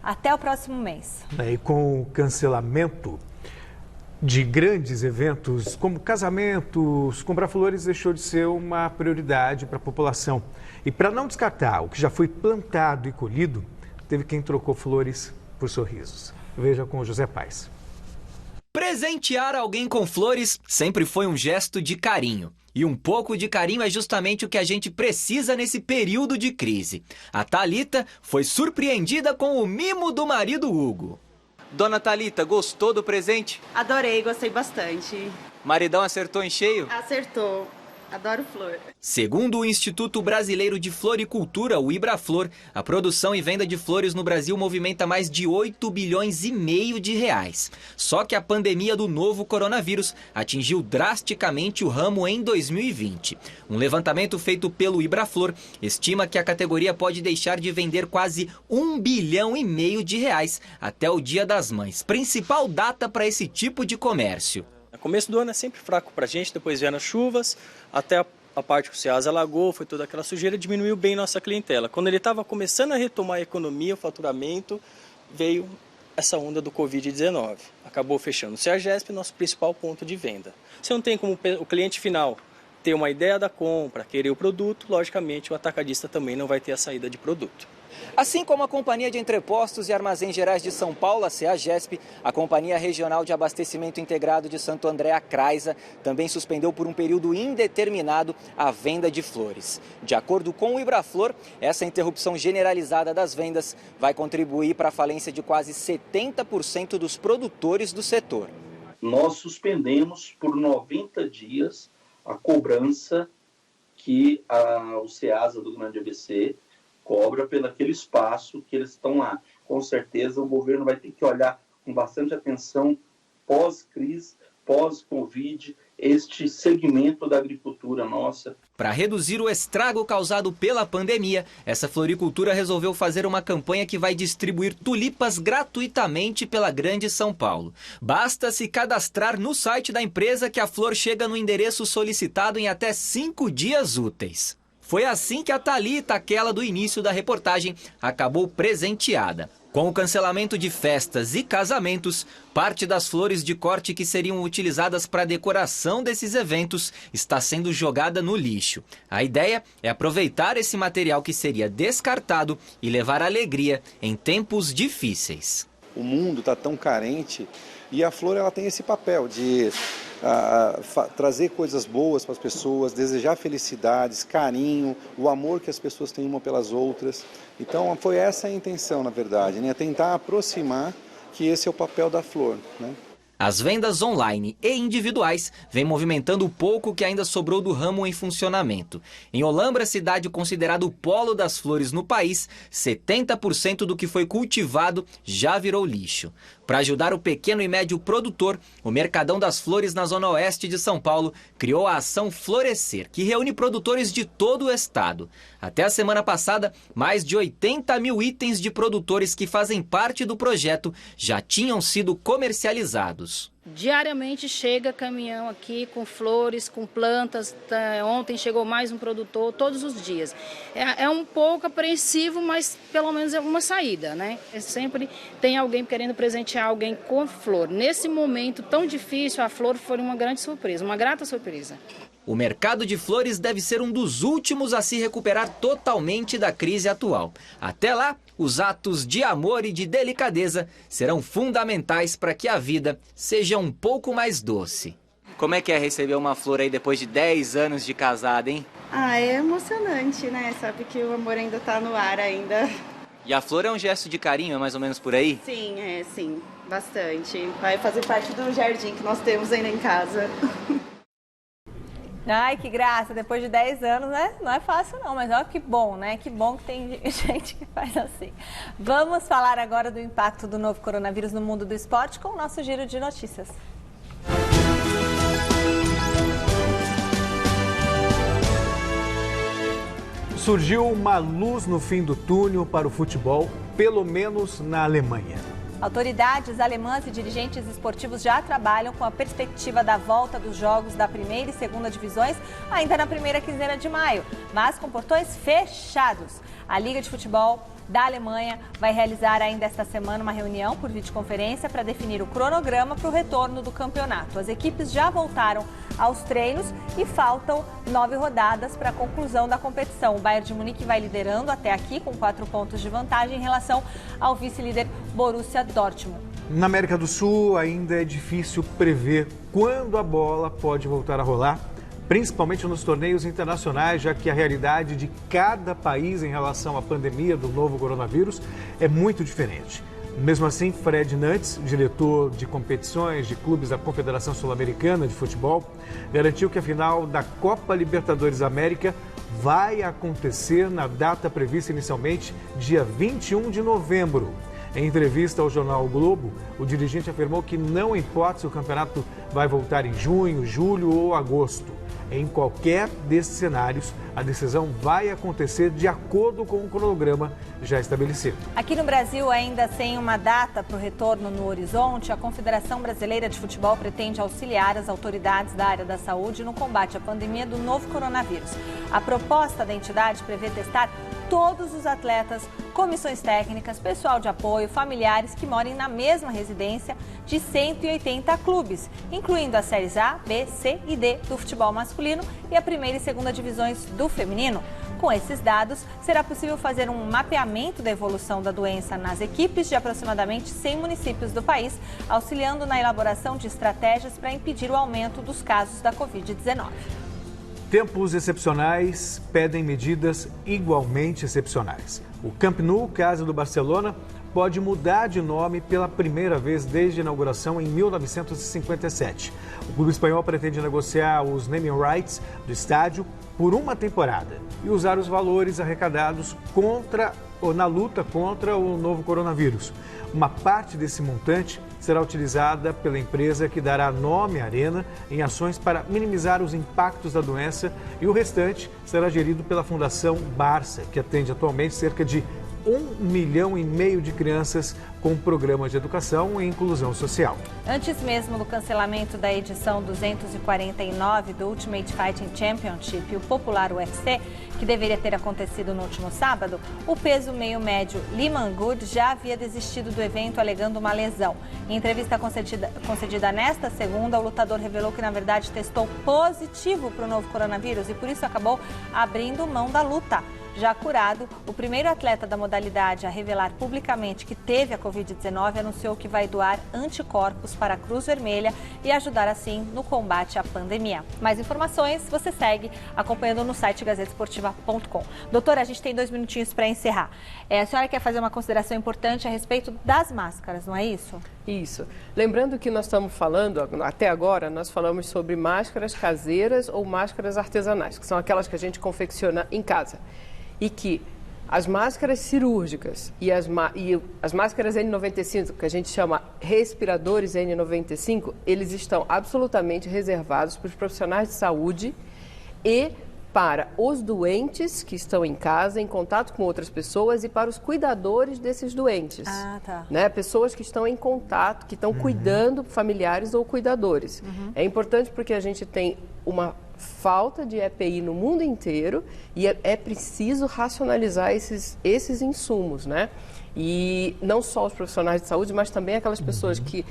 até o próximo mês. E com o cancelamento de grandes eventos, como casamentos, comprar flores deixou de ser uma prioridade para a população. E para não descartar o que já foi plantado e colhido, teve quem trocou flores por sorrisos. Veja com o José Paes. Presentear alguém com flores sempre foi um gesto de carinho. E um pouco de carinho é justamente o que a gente precisa nesse período de crise. A Thalita foi surpreendida com o mimo do marido Hugo. Dona Thalita, gostou do presente? Adorei, gostei bastante. Maridão acertou em cheio? Acertou. Adoro flor. Segundo o Instituto Brasileiro de Floricultura, o Ibraflor, a produção e venda de flores no Brasil movimenta mais de R$8,5 bilhões. Só que a pandemia do novo coronavírus atingiu drasticamente o ramo em 2020. Um levantamento feito pelo Ibraflor estima que a categoria pode deixar de vender quase R$1,5 bilhão até o Dia das Mães, principal data para esse tipo de comércio. O começo do ano é sempre fraco para a gente, depois vieram as chuvas, até a parte que o Ceasa alagou, foi toda aquela sujeira, diminuiu bem nossa clientela. Quando ele estava começando a retomar a economia, o faturamento, veio essa onda do Covid-19. Acabou fechando o CEAGESP, nosso principal ponto de venda. Se não tem como o cliente final ter uma ideia da compra, querer o produto, logicamente o atacadista também não vai ter a saída de produto. Assim como a Companhia de Entrepostos e Armazéns Gerais de São Paulo, a CEAGESP, a Companhia Regional de Abastecimento Integrado de Santo André, a CRAISA, também suspendeu por um período indeterminado a venda de flores. De acordo com o Ibraflor, essa interrupção generalizada das vendas vai contribuir para a falência de quase 70% dos produtores do setor. Nós suspendemos por 90 dias a cobrança que o Ceasa do Grande ABC cobra pelo aquele espaço que eles estão lá. Com certeza o governo vai ter que olhar com bastante atenção pós-crise, pós-Covid, este segmento da agricultura nossa. Para reduzir o estrago causado pela pandemia, essa floricultura resolveu fazer uma campanha que vai distribuir tulipas gratuitamente pela Grande São Paulo. Basta se cadastrar no site da empresa que a flor chega no endereço solicitado em até 5 dias úteis. Foi assim que a Thalita, aquela do início da reportagem, acabou presenteada. Com o cancelamento de festas e casamentos, parte das flores de corte que seriam utilizadas para a decoração desses eventos está sendo jogada no lixo. A ideia é aproveitar esse material que seria descartado e levar alegria em tempos difíceis. O mundo está tão carente e a flor ela tem esse papel de trazer coisas boas para as pessoas, desejar felicidades, carinho, o amor que as pessoas têm uma pelas outras. Então foi essa a intenção, na verdade, né? Tentar aproximar que esse é o papel da flor, né? As vendas online e individuais vêm movimentando o pouco que ainda sobrou do ramo em funcionamento. Em Olambra, cidade considerada o polo das flores no país, 70% do que foi cultivado já virou lixo. Para ajudar o pequeno e médio produtor, o Mercadão das Flores na Zona Oeste de São Paulo criou a ação Florescer, que reúne produtores de todo o estado. Até a semana passada, mais de 80 mil itens de produtores que fazem parte do projeto já tinham sido comercializados. Diariamente chega caminhão aqui com flores, com plantas. Ontem chegou mais um produtor, todos os dias. É um pouco apreensivo, mas pelo menos é uma saída, né? Sempre tem alguém querendo presentear alguém com flor. Nesse momento tão difícil, a flor foi uma grande surpresa, uma grata surpresa. O mercado de flores deve ser um dos últimos a se recuperar totalmente da crise atual. Até lá, os atos de amor e de delicadeza serão fundamentais para que a vida seja um pouco mais doce. Como é que é receber uma flor aí depois de 10 anos de casada, hein? É emocionante, né? Sabe que o amor ainda tá no ar ainda. E a flor é um gesto de carinho, é mais ou menos por aí? Sim, bastante. Vai fazer parte do jardim que nós temos ainda em casa. Ai, que graça, depois de 10 anos, né? Não é fácil não, mas olha que bom, né? Que bom que tem gente que faz assim. Vamos falar agora do impacto do novo coronavírus no mundo do esporte com o nosso giro de notícias. Surgiu uma luz no fim do túnel para o futebol, pelo menos na Alemanha. Autoridades alemãs e dirigentes esportivos já trabalham com a perspectiva da volta dos jogos da primeira e segunda divisões ainda na primeira quinzena de maio, mas com portões fechados. A Liga de Futebol da Alemanha vai realizar ainda esta semana uma reunião por videoconferência para definir o cronograma para o retorno do campeonato. As equipes já voltaram aos treinos e faltam 9 rodadas para a conclusão da competição. O Bayern de Munique vai liderando até aqui com 4 pontos de vantagem em relação ao vice-líder Borussia Dortmund. Na América do Sul ainda é difícil prever quando a bola pode voltar a rolar, principalmente nos torneios internacionais, já que a realidade de cada país em relação à pandemia do novo coronavírus é muito diferente. Mesmo assim, Fred Nantes, diretor de competições de clubes da Confederação Sul-Americana de Futebol, garantiu que a final da Copa Libertadores América vai acontecer na data prevista inicialmente, dia 21 de novembro. Em entrevista ao jornal o Globo, o dirigente afirmou que não importa se o campeonato vai voltar em junho, julho ou agosto. Em qualquer desses cenários, a decisão vai acontecer de acordo com o cronograma já estabelecido. Aqui no Brasil, ainda sem uma data para o retorno no horizonte, a Confederação Brasileira de Futebol pretende auxiliar as autoridades da área da saúde no combate à pandemia do novo coronavírus. A proposta da entidade prevê testar todos os atletas, comissões técnicas, pessoal de apoio, familiares que morem na mesma residência de 180 clubes, incluindo as séries A, B, C e D do futebol masculino e a primeira e segunda divisões do feminino. Com esses dados, será possível fazer um mapeamento da evolução da doença nas equipes de aproximadamente 100 municípios do país, auxiliando na elaboração de estratégias para impedir o aumento dos casos da Covid-19. Tempos excepcionais pedem medidas igualmente excepcionais. O Camp Nou, casa do Barcelona, pode mudar de nome pela primeira vez desde a inauguração em 1957. O clube espanhol pretende negociar os naming rights do estádio por uma temporada e usar os valores arrecadados na luta contra o novo coronavírus. Uma parte desse montante será utilizada pela empresa que dará nome à arena em ações para minimizar os impactos da doença e o restante será gerido pela Fundação Barça, que atende atualmente cerca de 1,5 milhão de crianças com programas de educação e inclusão social. Antes mesmo do cancelamento da edição 249 do Ultimate Fighting Championship, o popular UFC, que deveria ter acontecido no último sábado, o peso meio-médio Lyman Good já havia desistido do evento alegando uma lesão. Em entrevista concedida nesta segunda, o lutador revelou que, na verdade, testou positivo para o novo coronavírus e, por isso, acabou abrindo mão da luta. Já curado, o primeiro atleta da modalidade a revelar publicamente que teve a Covid-19 anunciou que vai doar anticorpos para a Cruz Vermelha e ajudar assim no combate à pandemia. Mais informações você segue acompanhando no site gazetesportiva.com. Doutora, a gente tem 2 minutinhos para encerrar. A senhora quer fazer uma consideração importante a respeito das máscaras, não é isso? Isso. Lembrando que nós estamos falando, até agora, nós falamos sobre máscaras caseiras ou máscaras artesanais, que são aquelas que a gente confecciona em casa. E que as máscaras cirúrgicas e as máscaras N95, que a gente chama respiradores N95, eles estão absolutamente reservados para os profissionais de saúde e para os doentes que estão em casa, em contato com outras pessoas, e para os cuidadores desses doentes. Ah, tá. Né? Pessoas que estão em contato, que estão cuidando, familiares ou cuidadores. É importante porque a gente tem uma falta de EPI no mundo inteiro e é preciso racionalizar esses insumos, né? E não só os profissionais de saúde, mas também aquelas pessoas que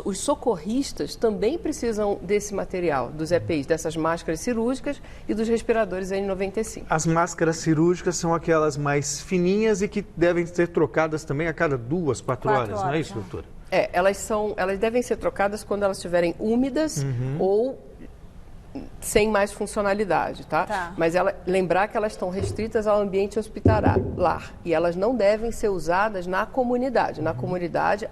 os socorristas também precisam desse material, dos EPIs, dessas máscaras cirúrgicas e dos respiradores N95. As máscaras cirúrgicas são aquelas mais fininhas e que devem ser trocadas também a cada 2, 4 horas, não é isso, doutora? Elas devem ser trocadas quando elas estiverem úmidas ou sem mais funcionalidade, tá? Mas lembrar que elas estão restritas ao ambiente hospitalar e elas não devem ser usadas na comunidade. Na comunidade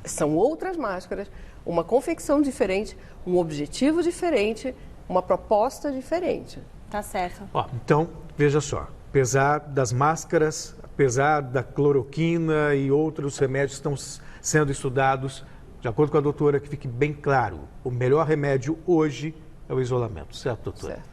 são outras máscaras, uma confecção diferente, um objetivo diferente, uma proposta diferente. Tá certo. Então, veja só, apesar das máscaras, apesar da cloroquina e outros remédios que estão sendo estudados, de acordo com a doutora, que fique bem claro, o melhor remédio hoje é o isolamento, certo, doutora? Certo.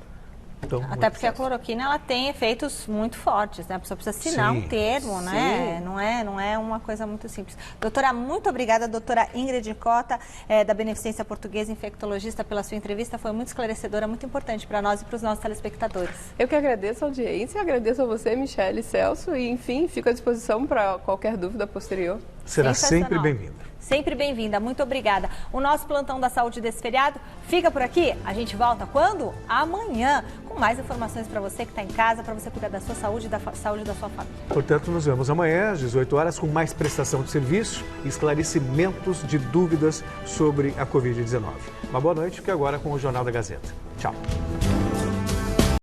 Então, até porque a cloroquina ela tem efeitos muito fortes, né? A pessoa precisa assinar um termo, né? Não é uma coisa muito simples. Doutora, muito obrigada, doutora Ingrid Cota, da Beneficência Portuguesa, infectologista, pela sua entrevista. Foi muito esclarecedora, muito importante para nós e para os nossos telespectadores. Eu que agradeço a audiência, agradeço a você, Michele e Celso, e enfim, fico à disposição para qualquer dúvida posterior. Será sempre bem-vinda. Sempre bem-vinda, muito obrigada. O nosso Plantão da Saúde desse feriado fica por aqui. A gente volta quando? Amanhã, com mais informações para você que está em casa, para você cuidar da sua saúde e da saúde da sua família. Portanto, nos vemos amanhã, às 18 horas, com mais prestação de serviço e esclarecimentos de dúvidas sobre a Covid-19. Uma boa noite, que agora com o Jornal da Gazeta. Tchau.